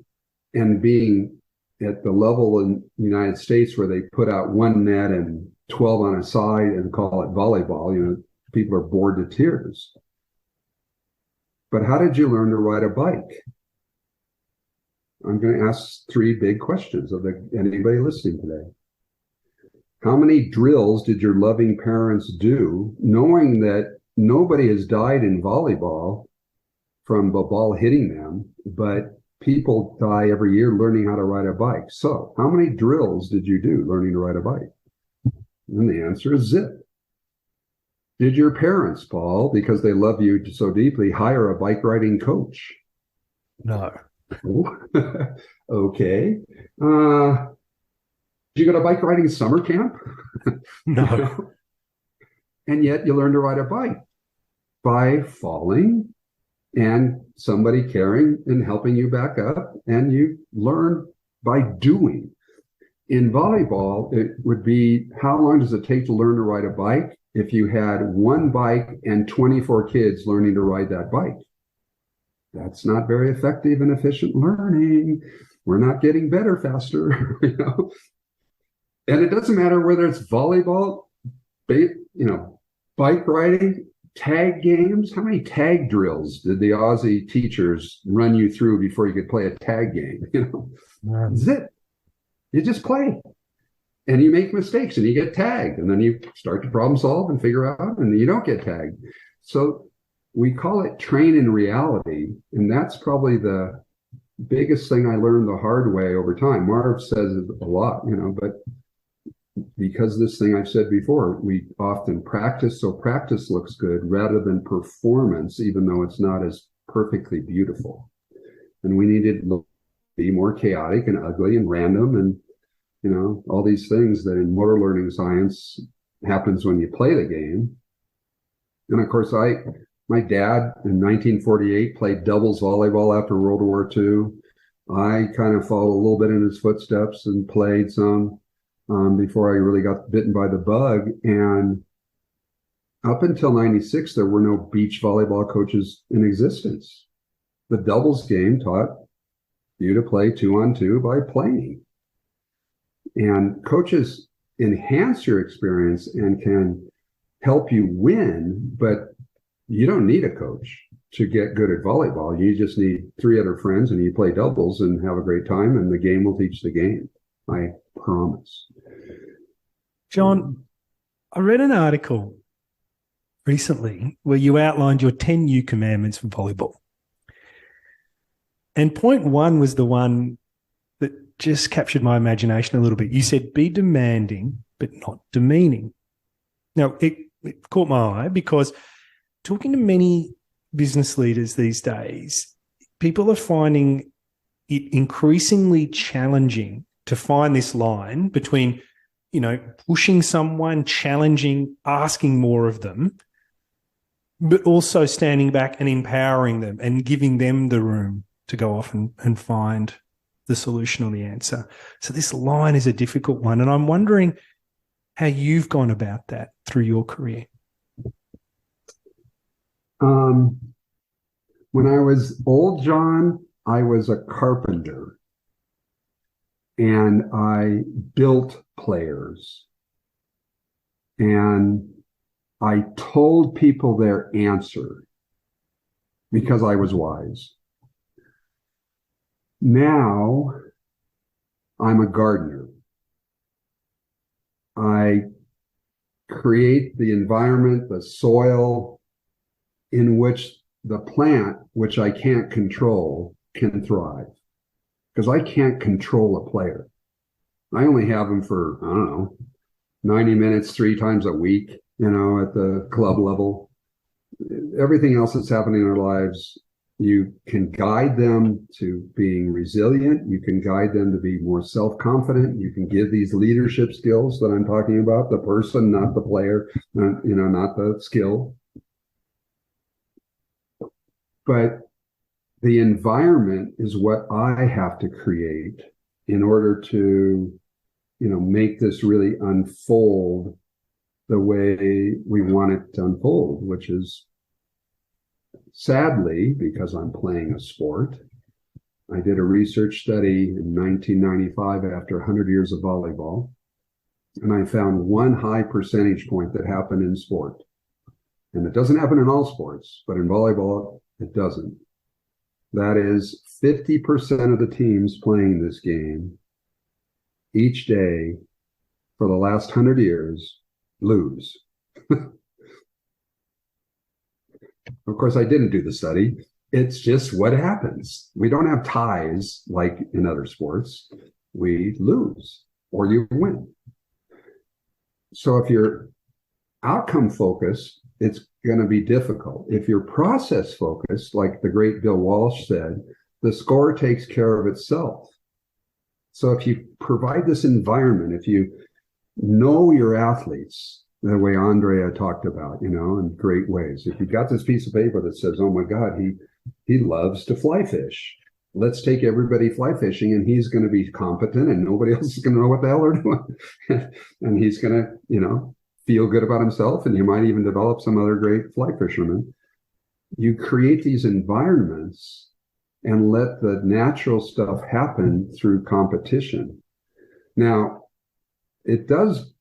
and being at the level in the United States where they put out one net and 12 on a side and call it volleyball. You know, people are bored to tears. But how did you learn to ride a bike? I'm going to ask 3 big questions of anybody listening today. How many drills did your loving parents do, knowing that nobody has died in volleyball from the ball hitting them, but people die every year learning how to ride a bike? So how many drills did you do learning to ride a bike? And the answer is zip. Did your parents, Paul, because they love you so deeply, hire a bike riding coach? No. Okay. Did you go to bike riding summer camp? No. And yet you learn to ride a bike by falling and somebody carrying and helping you back up, and you learn by doing. In volleyball, it would be, how long does it take to learn to ride a bike? If you had one bike and 24 kids learning to ride that bike, that's not very effective and efficient learning. We're not getting better faster, you know. And it doesn't matter whether it's volleyball, bike riding, tag games. How many tag drills did the Aussie teachers run you through before you could play a tag game? That's it. You just play. And you make mistakes and you get tagged, and then you start to problem solve and figure out, and you don't get tagged. So we call it train in reality. And that's probably the biggest thing I learned the hard way over time. Marv says it a lot, but because this thing I've said before, we often practice so practice looks good rather than performance, even though it's not as perfectly beautiful. And we need it to be more chaotic and ugly and random, and all these things that in motor learning science happens when you play the game. And of course, my dad in 1948 played doubles volleyball after World War II. I kind of followed a little bit in his footsteps and played some before I really got bitten by the bug. And up until 96, there were no beach volleyball coaches in existence. The doubles game taught you to play 2-on-2 by playing. And coaches enhance your experience and can help you win, but you don't need a coach to get good at volleyball. You just need 3 other friends and you play doubles and have a great time, and the game will teach the game. I promise. John, I read an article recently where you outlined your 10 new commandments for volleyball. And point 1 was the one that just captured my imagination a little bit. You said, be demanding, but not demeaning. Now, it caught my eye because talking to many business leaders these days, people are finding it increasingly challenging to find this line between, pushing someone, challenging, asking more of them, but also standing back and empowering them and giving them the room to go off and find the solution or the answer. So this line is a difficult one. And I'm wondering how you've gone about that through your career. When I was old, John, I was a carpenter and I built players, and I told people their answer because I was wise. Now I'm a gardener. I create the environment, the soil in which the plant, which I can't control, can thrive. Because I can't control a player. I only have them for, 90 minutes, 3 times a week, at the club level. Everything else that's happening in their lives, you can guide them to being resilient. You can guide them to be more self-confident. You can give these leadership skills that I'm talking about, the person, not the player, not the skill. But the environment is what I have to create in order to, make this really unfold the way we want it to unfold, which is, sadly, because I'm playing a sport. I did a research study in 1995 after 100 years of volleyball, and I found one high percentage point that happened in sport. And it doesn't happen in all sports, but in volleyball, it doesn't. That is 50% of the teams playing this game each day for the last 100 years lose. Of course, I didn't do the study. It's just what happens. We don't have ties like in other sports. We lose or you win. So if you're outcome focused, it's going to be difficult. If you're process focused, like the great Bill Walsh said, the score takes care of itself. So if you provide this environment, if you know your athletes, the way Andrea talked about, in great ways. If you've got this piece of paper that says, oh my God, he loves to fly fish. Let's take everybody fly fishing and he's going to be competent and nobody else is going to know what the hell they're doing. And he's going to, feel good about himself, and you might even develop some other great fly fishermen. You create these environments and let the natural stuff happen through competition. Now, it does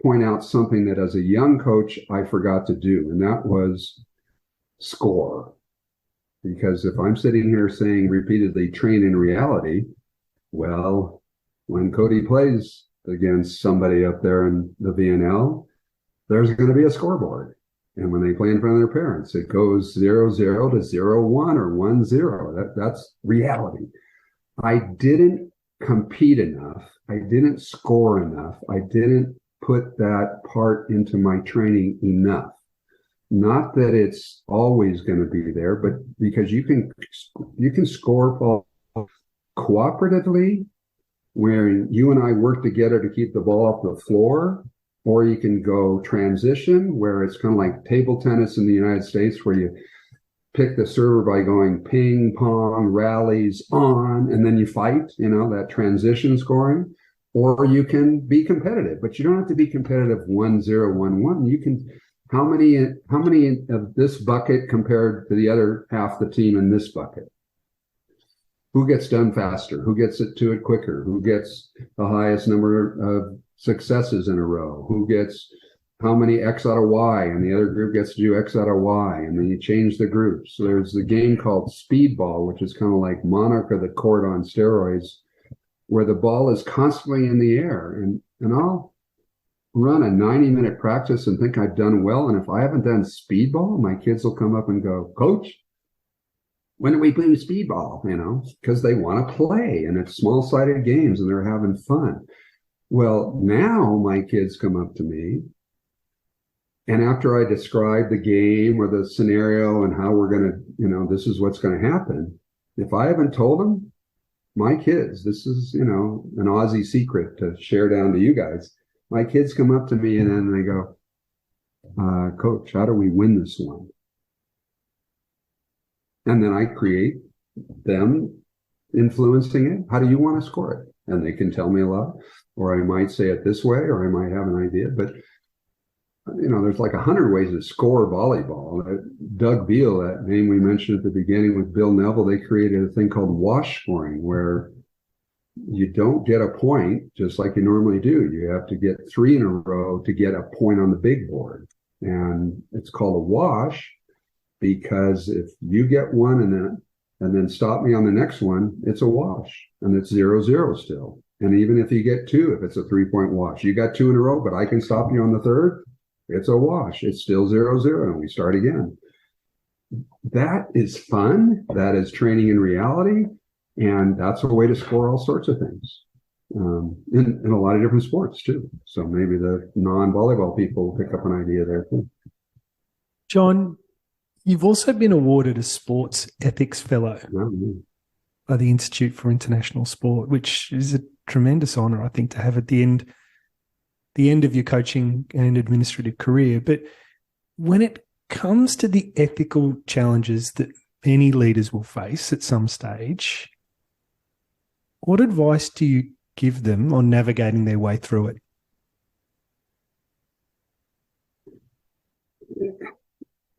point out something that as a young coach, I forgot to do, and that was score. Because if I'm sitting here saying repeatedly, train in reality, well, when Cody plays against somebody up there in the VNL, there's going to be a scoreboard. And when they play in front of their parents, it goes 0-0 to 0-1 or 1-0. That's reality. I didn't compete enough. I didn't score enough. I didn't put that part into my training enough. Not that it's always going to be there, but because you can score cooperatively, where you and I work together to keep the ball off the floor, or you can go transition, where it's kind of like table tennis in the United States, where you pick the server by going ping, pong, rallies, on, and then you fight, that transition scoring. Or you can be competitive, but you don't have to be competitive 1-0, 1-1. You can, how many of this bucket compared to the other half the team in this bucket? Who gets done faster? Who gets it to it quicker? Who gets the highest number of successes in a row, who gets how many X out of Y, and the other group gets to do X out of Y, and then you change the groups. So there's a game called speedball, which is kind of like Monarch of the Court on steroids, where the ball is constantly in the air. And I'll run a 90-minute practice and think I've done well. And if I haven't done speedball, my kids will come up and go, Coach, when do we play speedball? Because they want to play, and it's small-sided games and they're having fun. Well, now my kids come up to me, and after I describe the game or the scenario and how we're going to, this is what's going to happen, if I haven't told them, my kids, this is, an Aussie secret to share down to you guys. My kids come up to me and then they go, Coach, how do we win this one? And then I create them influencing it. How do you want to score it? And they can tell me a lot, or I might say it this way, or I might have an idea, but there's like 100 ways to score volleyball. Doug Beal, that name we mentioned at the beginning with Bill Neville, they created a thing called wash scoring, where you don't get a point just like you normally do. You have to get 3 in a row to get a point on the big board. And it's called a wash because if you get one and then stop me on the next one, it's a wash, and it's 0-0 still. And even if you get 2, if it's a 3-point wash, you got 2 in a row, but I can stop you on the third, it's a wash. It's still 0-0, and we start again. That is fun. That is training in reality. And that's a way to score all sorts of things in a lot of different sports, too. So maybe the non-volleyball people will pick up an idea there, too. John, you've also been awarded a Sports Ethics Fellow by the Institute for International Sport, which is a tremendous honour, I think, to have at the end of your coaching and administrative career. But when it comes to the ethical challenges that many leaders will face at some stage, what advice do you give them on navigating their way through it?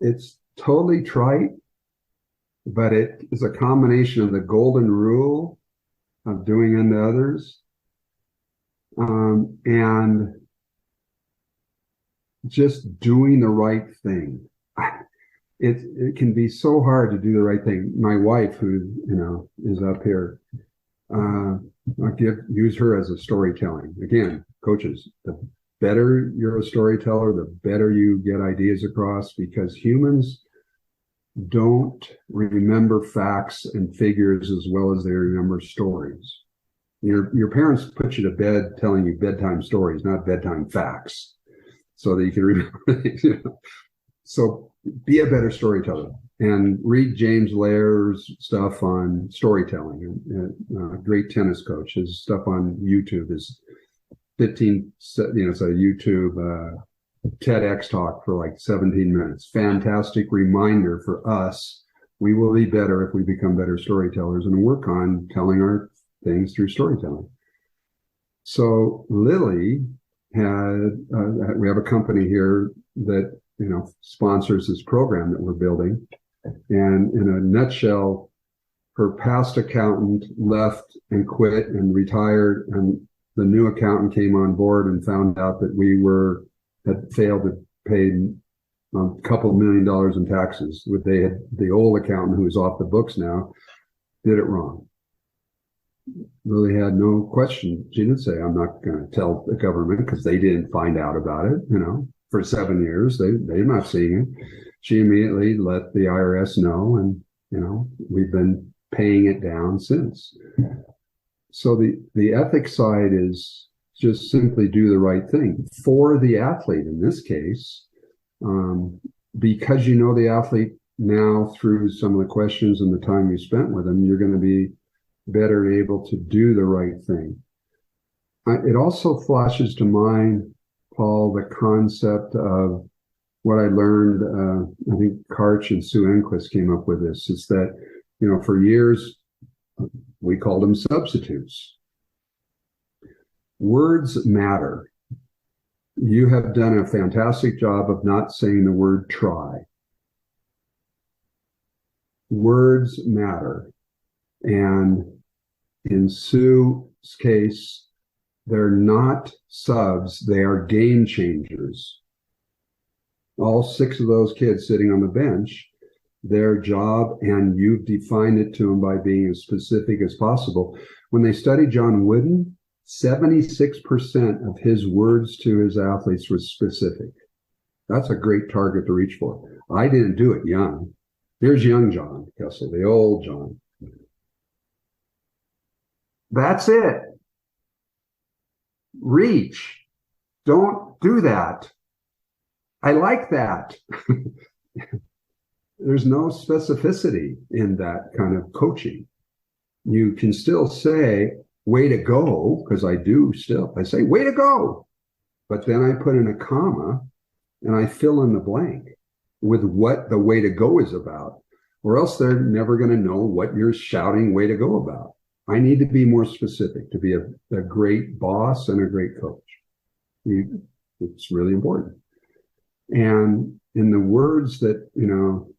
It's totally trite, but it is a combination of the golden rule of doing unto others and just doing the right thing. It can be so hard to do the right thing. My wife, who is up here, I'll use her as a storytelling. Again, coaches, the better you're a storyteller, the better you get ideas across, because humans don't remember facts and figures as well as they remember stories. Your parents put you to bed telling you bedtime stories, not bedtime facts, so that you can remember things. So be a better storyteller and read James Lair's stuff on storytelling. A great tennis coach. His stuff on YouTube is 15, it's a YouTube TEDx talk for like 17 minutes. Fantastic reminder for us. We will be better if we become better storytellers and work on telling our things through storytelling. So Lily we have a company here that sponsors this program that we're building. And in a nutshell, her past accountant left and quit and retired, and the new accountant came on board and found out that we had failed to pay a couple $1 million in taxes. The old accountant, who is off the books now, did it wrong. Lily had no question. She didn't say, I'm not going to tell the government, because they didn't find out about it, for 7 years. They're not seeing it. She immediately let the IRS know, and, we've been paying it down since. So the ethics side is just simply do the right thing for the athlete in this case, because the athlete now through some of the questions and the time you spent with them, you're going to be better able to do the right thing. It also flashes to mind, Paul, the concept of what I learned, I think Karch and Sue Enquist came up with this, is that, for years, we called them substitutes. Words matter. You have done a fantastic job of not saying the word try. Words matter. And in Sue's case, They're not subs, they are game changers. All 6 of those kids sitting on the bench, their job, and you've defined it to them by being as specific as possible. When they studied John Wooden, 76% of his words to his athletes was specific. That's a great target to reach for. I didn't do it young. Here's young John Kessel, the old John. That's it. Reach. Don't do that. I like that. There's no specificity in that kind of coaching. You can still say, way to go, because I do still. I say, way to go. But then I put in a comma and I fill in the blank with what the way to go is about, or else they're never going to know what you're shouting way to go about. I need to be more specific to be a great boss and a great coach. It's really important. And in the words that,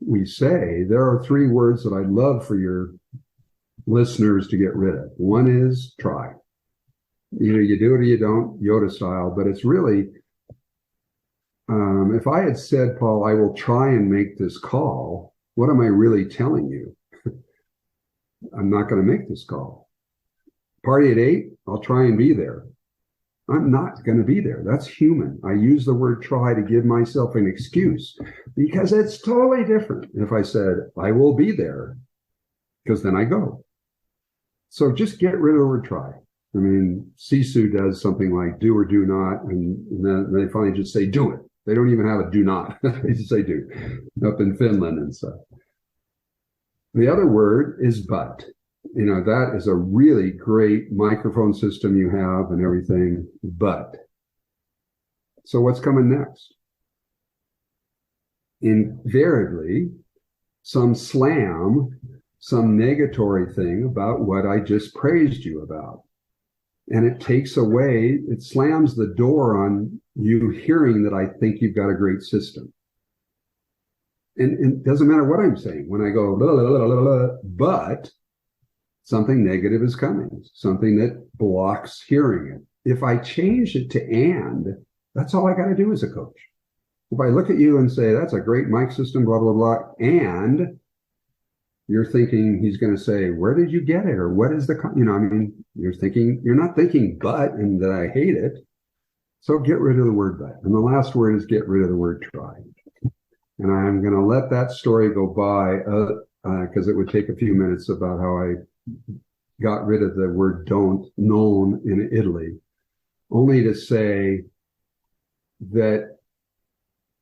we say, there are 3 words that I'd love for your listeners to get rid of. One is try. You do it or you don't, Yoda style, but it's really, if I had said, Paul, I will try and make this call, what am I really telling you? I'm not going to make this call. Party at 8, I'll try and be there. I'm not going to be there. That's human. I use the word try to give myself an excuse because it's totally different if I said, I will be there, because then I go. So just get rid of the word try. I mean, Sisu does something like do or do not, and then they finally just say do it. They don't even have a do not. They just say do, up in Finland and stuff. The other word is but. That is a really great microphone system you have and everything, but. So what's coming next? Invariably, some slam, some negatory thing about what I just praised you about. And it takes away, it slams the door on you hearing that I think you've got a great system. And it doesn't matter what I'm saying. When I go, blah, blah, blah, blah, blah, but something negative is coming, something that blocks hearing it. If I change it to and, that's all I got to do as a coach. If I look at you and say, that's a great mic system, blah, blah, blah, and you're thinking he's going to say, where did you get it? Or what is the, you're not thinking but and that I hate it. So get rid of the word but. And the last word is get rid of the word try. And I'm going to let that story go by because it would take a few minutes about how I got rid of the word don't, known in Italy, only to say that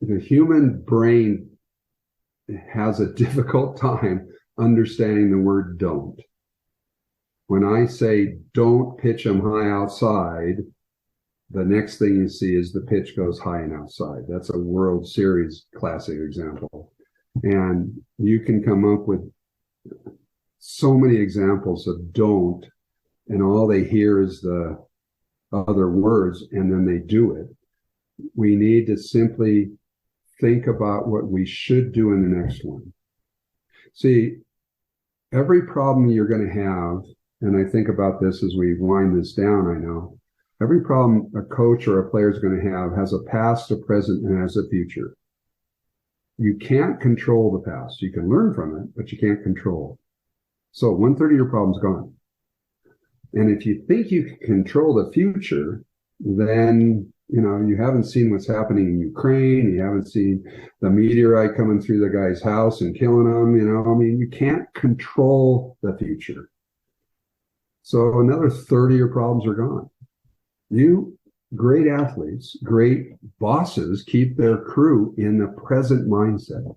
the human brain has a difficult time understanding the word don't. When I say don't pitch them high outside, the next thing you see is the pitch goes high and outside. That's a World Series classic example. And you can come up with so many examples of don't, and all they hear is the other words, and then they do it. We need to simply think about what we should do in the next one. See, every problem you're going to have, and I think about this as we wind this down, I know, every problem a coach or a player is going to have has a past, a present, and has a future. You can't control the past. You can learn from it, but you can't control. So 1/3 of your problem's gone. And if you think you can control the future, then, you haven't seen what's happening in Ukraine. You haven't seen the meteorite coming through the guy's house and killing him. You can't control the future. So another 1/3 of your problems are gone. You, great athletes, great bosses, keep their crew in the present mindset.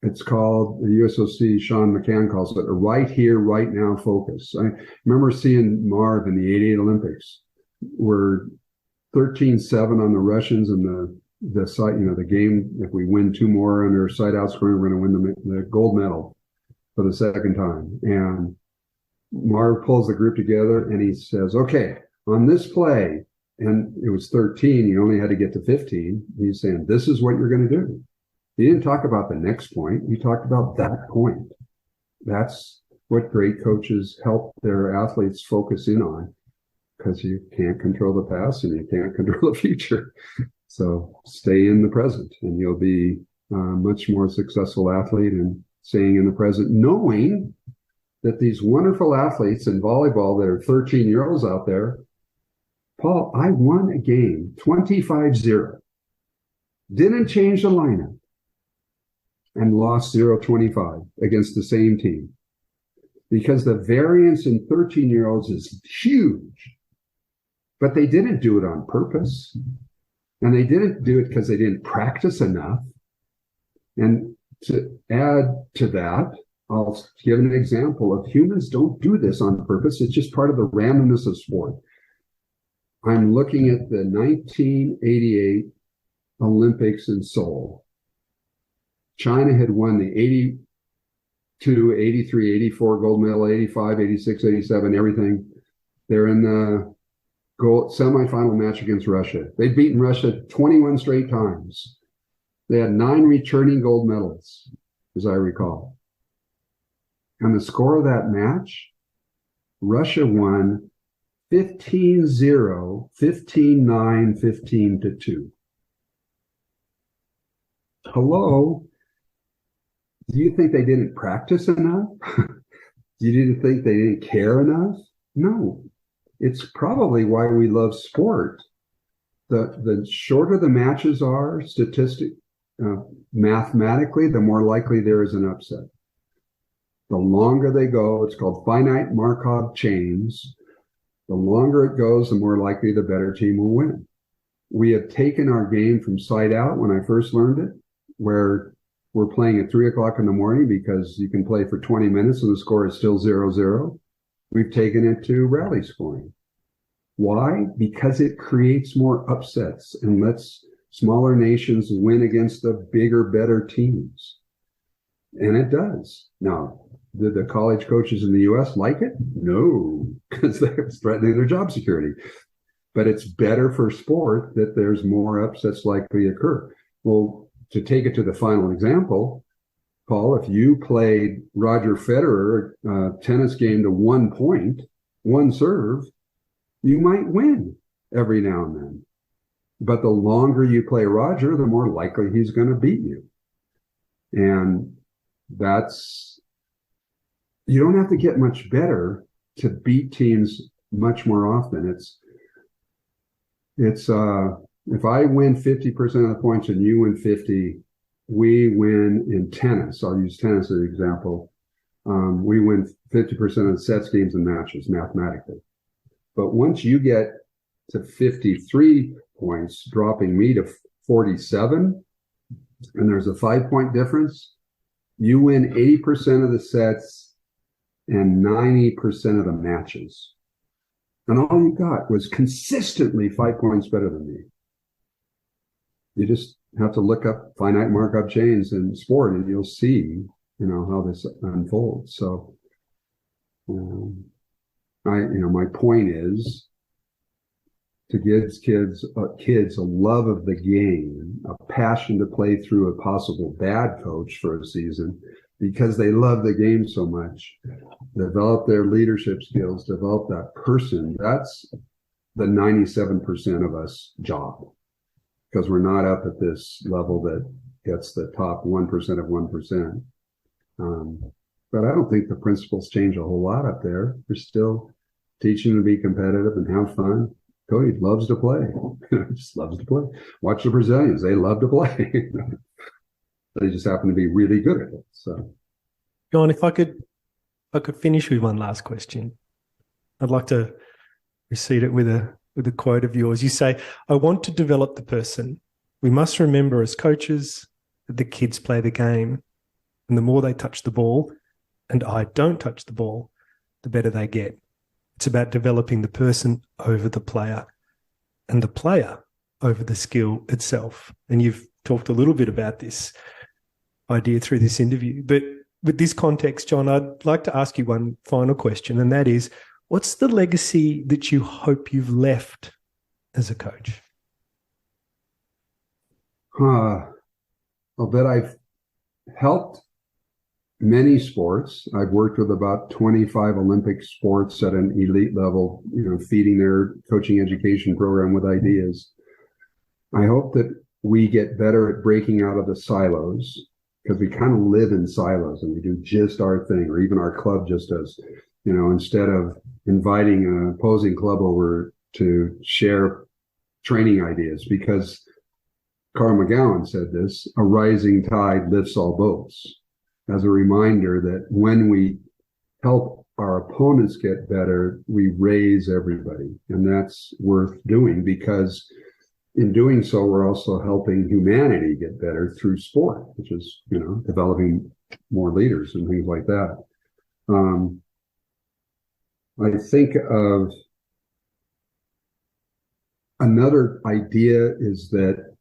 It's called, the USOC, Sean McCann calls it, a right here, right now focus. I remember seeing Marv in the 88 Olympics. We're 13-7 on the Russians in the site, the game. If we win 2 more under side out scoring, we're going to win the gold medal for the second time. And Marv pulls the group together and he says, okay, on this play, and it was 13, you only had to get to 15. He's saying, this is what you're going to do. He didn't talk about the next point. He talked about that point. That's what great coaches help their athletes focus in on. because you can't control the past and you can't control the future. So stay in the present and you'll be a much more successful athlete, and staying in the present, knowing that these wonderful athletes in volleyball that are 13-year-olds out there, Paul, I won a game 25-0, didn't change the lineup, and lost 0-25 against the same team. Because the variance in 13-year-olds is huge, but they didn't do it on purpose. And they didn't do it because they didn't practice enough. And to add to that, I'll give an example of humans don't do this on purpose. It's just part of the randomness of sport. I'm looking at the 1988 Olympics in Seoul. China had won the 82, 83, 84 gold medal, 85, 86, 87, everything. They're in the semifinal match against Russia. They'd beaten Russia 21 straight times. They had 9 returning gold medals, as I recall. And the score of that match, Russia won 15-0, 15-9, 15-2. Hello? Do you think they didn't practice enough? You didn't think they didn't care enough? No. It's probably why we love sport. The shorter the matches are, mathematically, the more likely there is an upset. The longer they go, it's called finite Markov chains. The longer it goes, the more likely the better team will win. We have taken our game from side out when I first learned it, where we're playing at 3 o'clock in the morning because you can play for 20 minutes and the score is still 0-0. We've taken it to rally scoring. Why? Because it creates more upsets and lets smaller nations win against the bigger, better teams. And it does. Now, did the college coaches in the U.S. like it? No, because they're threatening their job security. But it's better for sport that there's more upsets likely to occur. Well, to take it to the final example, Paul, if you played Roger Federer a tennis game to 1 point, 1 serve, you might win every now and then. But the longer you play Roger, the more likely he's going to beat you. And you don't have to get much better to beat teams much more often. It's if I win 50% of the points and you win 50, we win in tennis. I'll use tennis as an example. We win 50% of the sets, games, and matches mathematically. But once you get to 53 points, dropping me to 47, and there's a 5-point difference, you win 80% of the sets and 90% of the matches. And all you got was consistently 5 points better than me. You just have to look up finite Markov chains in sport and you'll see, how this unfolds. So, my point is to give kids a love of the game, a passion to play through a possible bad coach for a season because they love the game so much, develop their leadership skills, develop that person. That's the 97% of us job, because we're not up at this level that gets the top 1% of 1%. But I don't think the principles change a whole lot up there. We're still teaching them to be competitive and have fun. Cody loves to play. Just loves to play. Watch the Brazilians. They love to play. They just happen to be really good at it. So, John, if I could finish with one last question, I'd like to precede it with a quote of yours. You say, "I want to develop the person. We must remember as coaches that the kids play the game, and the more they touch the ball, and I don't touch the ball, the better they get. It's about developing the person over the player and the player over the skill itself." And you've talked a little bit about this idea through this interview. But with this context, John, I'd like to ask you one final question, and that is, what's the legacy that you hope you've left as a coach? I'll bet I've helped many sports. I've worked with about 25 Olympic sports at an elite level, feeding their coaching education program with ideas. I hope that we get better at breaking out of the silos, because we kind of live in silos and we do just our thing, or even our club just does, instead of inviting an opposing club over to share training ideas, because Carl McGowan said this, a rising tide lifts all boats, as a reminder that when we help our opponents get better, we raise everybody. And that's worth doing, because in doing so, we're also helping humanity get better through sport, which is, developing more leaders and things like that. I think of another idea is that,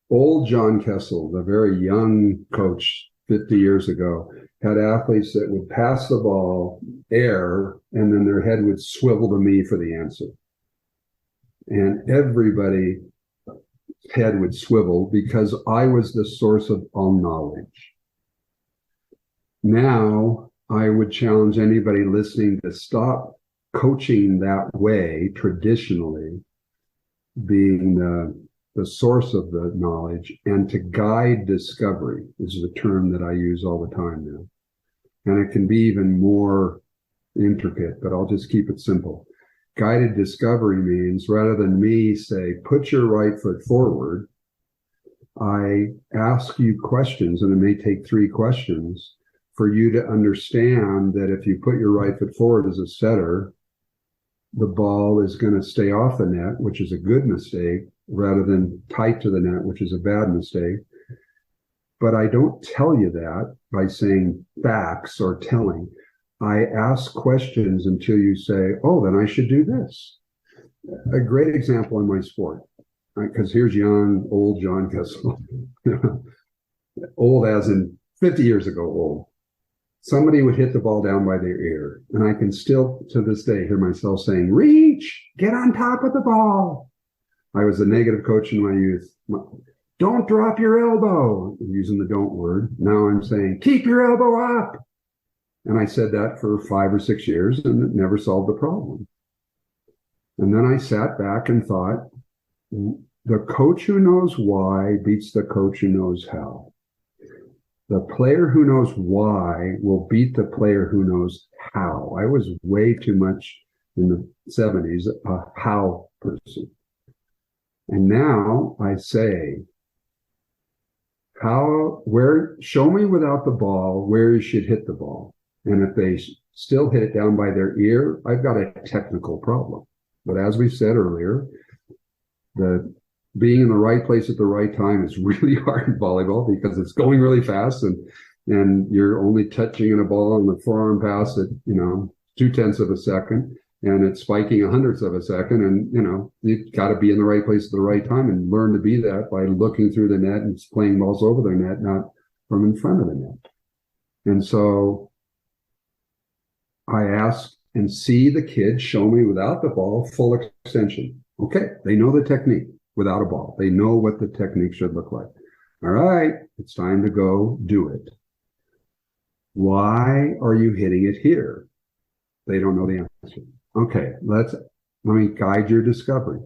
old John Kessel, the very young coach 50 years ago, had athletes that would pass the ball, air, and then their head would swivel to me for the answer. And everybody's head would swivel because I was the source of all knowledge. Now, I would challenge anybody listening to stop coaching that way, traditionally, being the source of the knowledge, and to guide discovery. This is a term that I use all the time now. And it can be even more intricate, but I'll just keep it simple. Guided discovery means, rather than me say, put your right foot forward, I ask you questions, and it may take 3 questions for you to understand that if you put your right foot forward as a setter, the ball is going to stay off the net, which is a good mistake, rather than tight to the net, which is a bad mistake. But I don't tell you that by saying facts or telling. I ask questions until you say, oh, then I should do this. A great example in my sport, because here's old John Kessel. Old as in 50 years ago old. Somebody would hit the ball down by their ear. And I can still, to this day, hear myself saying, reach, get on top of the ball. I was a negative coach in my youth. Don't drop your elbow. I'm using the don't word. Now I'm saying, keep your elbow up. And I said that for 5 or 6 years, and it never solved the problem. And then I sat back and thought, the coach who knows why beats the coach who knows how. The player who knows why will beat the player who knows how. I was way too much in the 70s a how person. And now I say, show me without the ball where you should hit the ball. And if they still hit it down by their ear, I've got a technical problem. But as we said earlier, being in the right place at the right time is really hard in volleyball, because it's going really fast and you're only touching a ball on the forearm pass at, 0.2 of a second, and it's spiking 100th of a second. And, you've got to be in the right place at the right time, and learn to be that by looking through the net and playing balls over their net, not from in front of the net. And so I ask and see the kid show me without the ball full extension. Okay, they know the technique without a ball. They know what the technique should look like. All right, it's time to go do it. Why are you hitting it here? They don't know the answer. Okay, let me guide your discovery.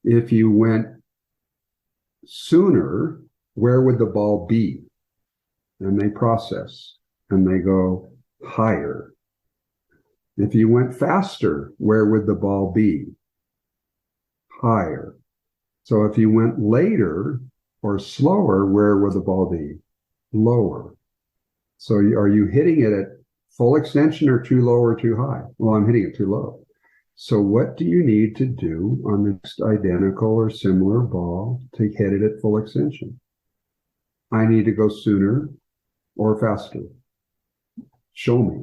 If you went sooner, where would the ball be? And they process and they go higher. If you went faster, where would the ball be? Higher. So if you went later or slower, where would the ball be? Lower. So are you hitting it at full extension or too low or too high? Well, I'm hitting it too low. So what do you need to do on this identical or similar ball to hit it at full extension? I need to go sooner or faster. Show me.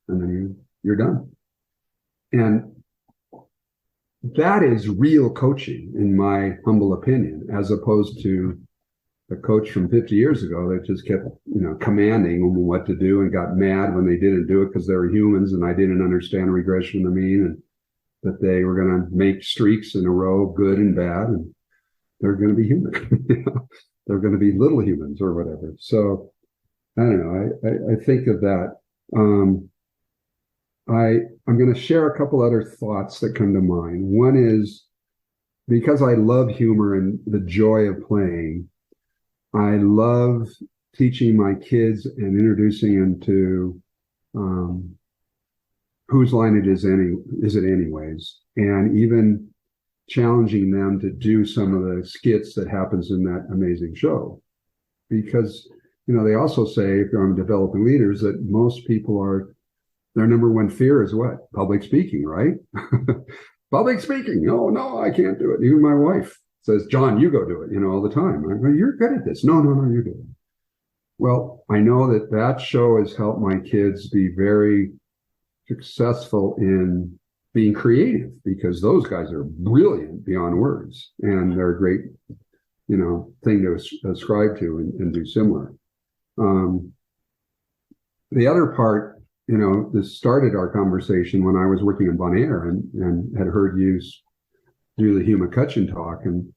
And then you're done. And that is real coaching, in my humble opinion, as opposed to the coach from 50 years ago that just kept, commanding them what to do and got mad when they didn't do it because they were humans and I didn't understand regression of the mean, and that they were going to make streaks in a row, good and bad, and they're going to be human. They're going to be little humans or whatever. So I don't know. I think of that. I'm going to share a couple other thoughts that come to mind. One is, because I love humor and the joy of playing, I love teaching my kids and introducing them to whose line is it anyways, and even challenging them to do some of the skits that happens in that amazing show. Because, they also say, if I'm developing leaders, that most people their number one fear is what? Public speaking, right? Public speaking. Oh, no, I can't do it. Even my wife says, John, you go do it, all the time. I go, you're good at this. No, you do it. Well, I know that show has helped my kids be very successful in being creative, because those guys are brilliant beyond words, and they're a great, thing to ascribe to and do similar. The other part, this started our conversation when I was working in Bonaire and had heard you do the Hugh McCutcheon talk, and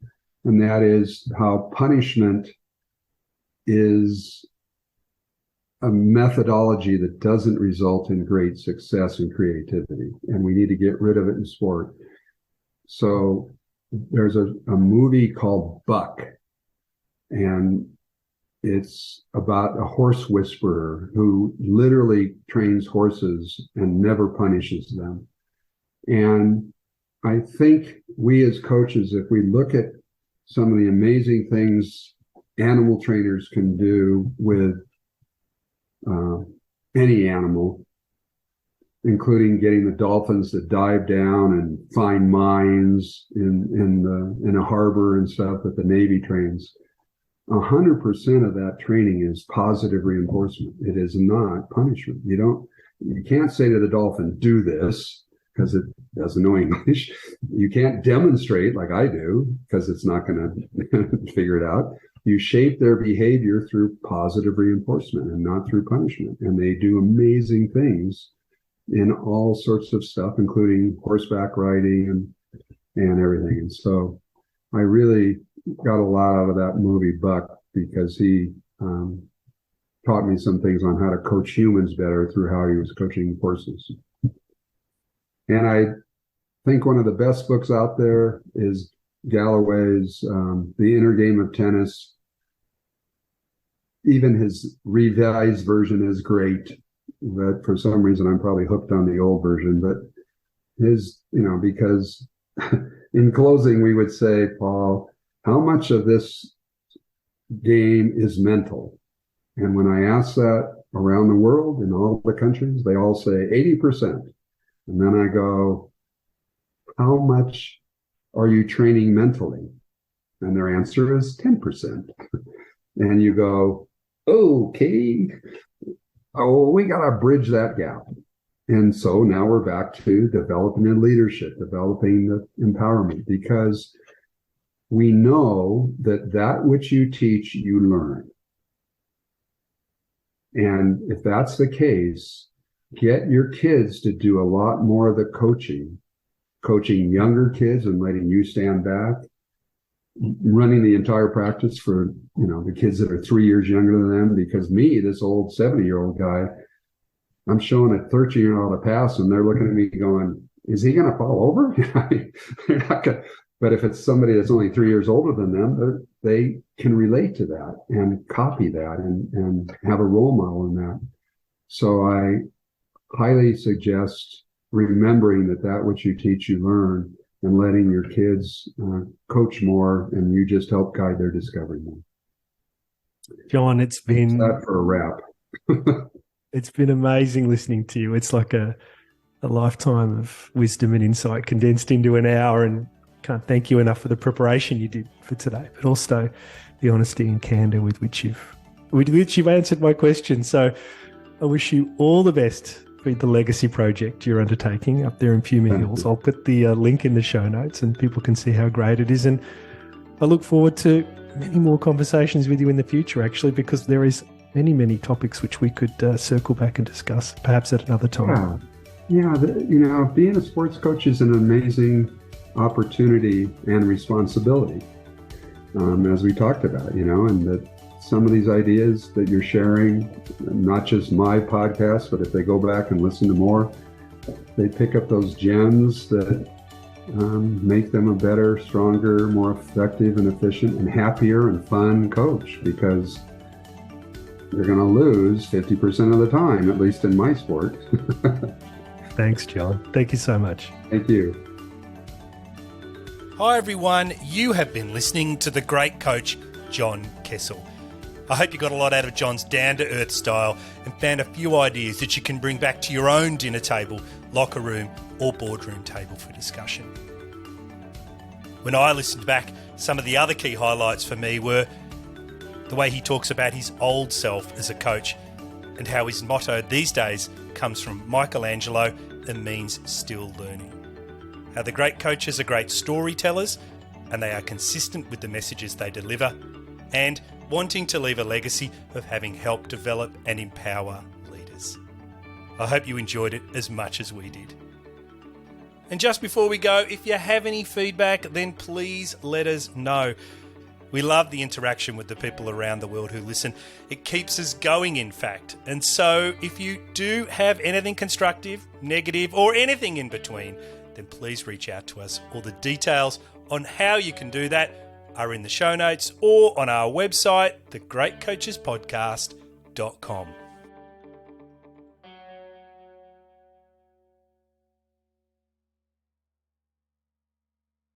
that is how punishment is a methodology that doesn't result in great success and creativity, and we need to get rid of it in sport. So there's a movie called Buck, and it's about a horse whisperer who literally trains horses and never punishes them. And I think we as coaches, if we look at some of the amazing things animal trainers can do with any animal, including getting the dolphins to dive down and find mines in a harbor and stuff that the Navy trains, 100% of that training is positive reinforcement. It is not punishment. You can't say to the dolphin, do this, because it doesn't know English. You can't demonstrate like I do, because it's not going to figure it out. You shape their behavior through positive reinforcement and not through punishment. And they do amazing things in all sorts of stuff, including horseback riding and everything. And so I really got a lot out of that movie, Buck, because he taught me some things on how to coach humans better through how he was coaching horses. And I think one of the best books out there is Galloway's The Inner Game of Tennis. Even his revised version is great, but for some reason I'm probably hooked on the old version. But his, because in closing we would say, Paul, how much of this game is mental? And when I ask that around the world in all the countries, they all say 80%. And then I go, how much are you training mentally? And their answer is 10%. And you go, okay, we got to bridge that gap. And so now we're back to developing the leadership, developing the empowerment, because we know that which you teach, you learn. And if that's the case, get your kids to do a lot more of the coaching younger kids and letting you stand back, running the entire practice for, the kids that are 3 years younger than them. Because me, this old 70-year-old guy, I'm showing a 13-year-old a pass and they're looking at me going, is he going to fall over? They're not going to. But if it's somebody that's only 3 years older than them, they can relate to that and copy that and have a role model in that. So I highly suggest remembering that which you teach, you learn, and letting your kids coach more, and you just help guide their discovery more. John, it's been that for a wrap. It's been amazing listening to you. It's like a lifetime of wisdom and insight condensed into an hour, and can't thank you enough for the preparation you did for today, but also the honesty and candor with which you've answered my questions. So I wish you all the best for the legacy project you're undertaking up there in Puma Hills. I'll put the link in the show notes and people can see how great it is. And I look forward to many more conversations with you in the future, actually, because there is many topics which we could circle back and discuss perhaps at another time. Yeah, being a sports coach is an amazing opportunity and responsibility, as we talked about, and that some of these ideas that you're sharing, not just my podcast, but if they go back and listen to more, they pick up those gems that make them a better, stronger, more effective and efficient and happier and fun coach, because you're going to lose 50% of the time, at least in my sport. Thanks, John. Thank you so much. Thank you. Hi everyone, you have been listening to the great coach, John Kessel. I hope you got a lot out of John's down-to-earth style and found a few ideas that you can bring back to your own dinner table, locker room or boardroom table for discussion. When I listened back, some of the other key highlights for me were the way he talks about his old self as a coach and how his motto these days comes from Michelangelo and means still learning. How the great coaches are great storytellers and they are consistent with the messages they deliver, and wanting to leave a legacy of having helped develop and empower leaders. I hope you enjoyed it as much as we did. And just before we go, if you have any feedback, then please let us know. We love the interaction with the people around the world who listen. It keeps us going, in fact. And so if you do have anything constructive, negative, or anything in between, then please reach out to us. All the details on how you can do that are in the show notes or on our website, thegreatcoachespodcast.com.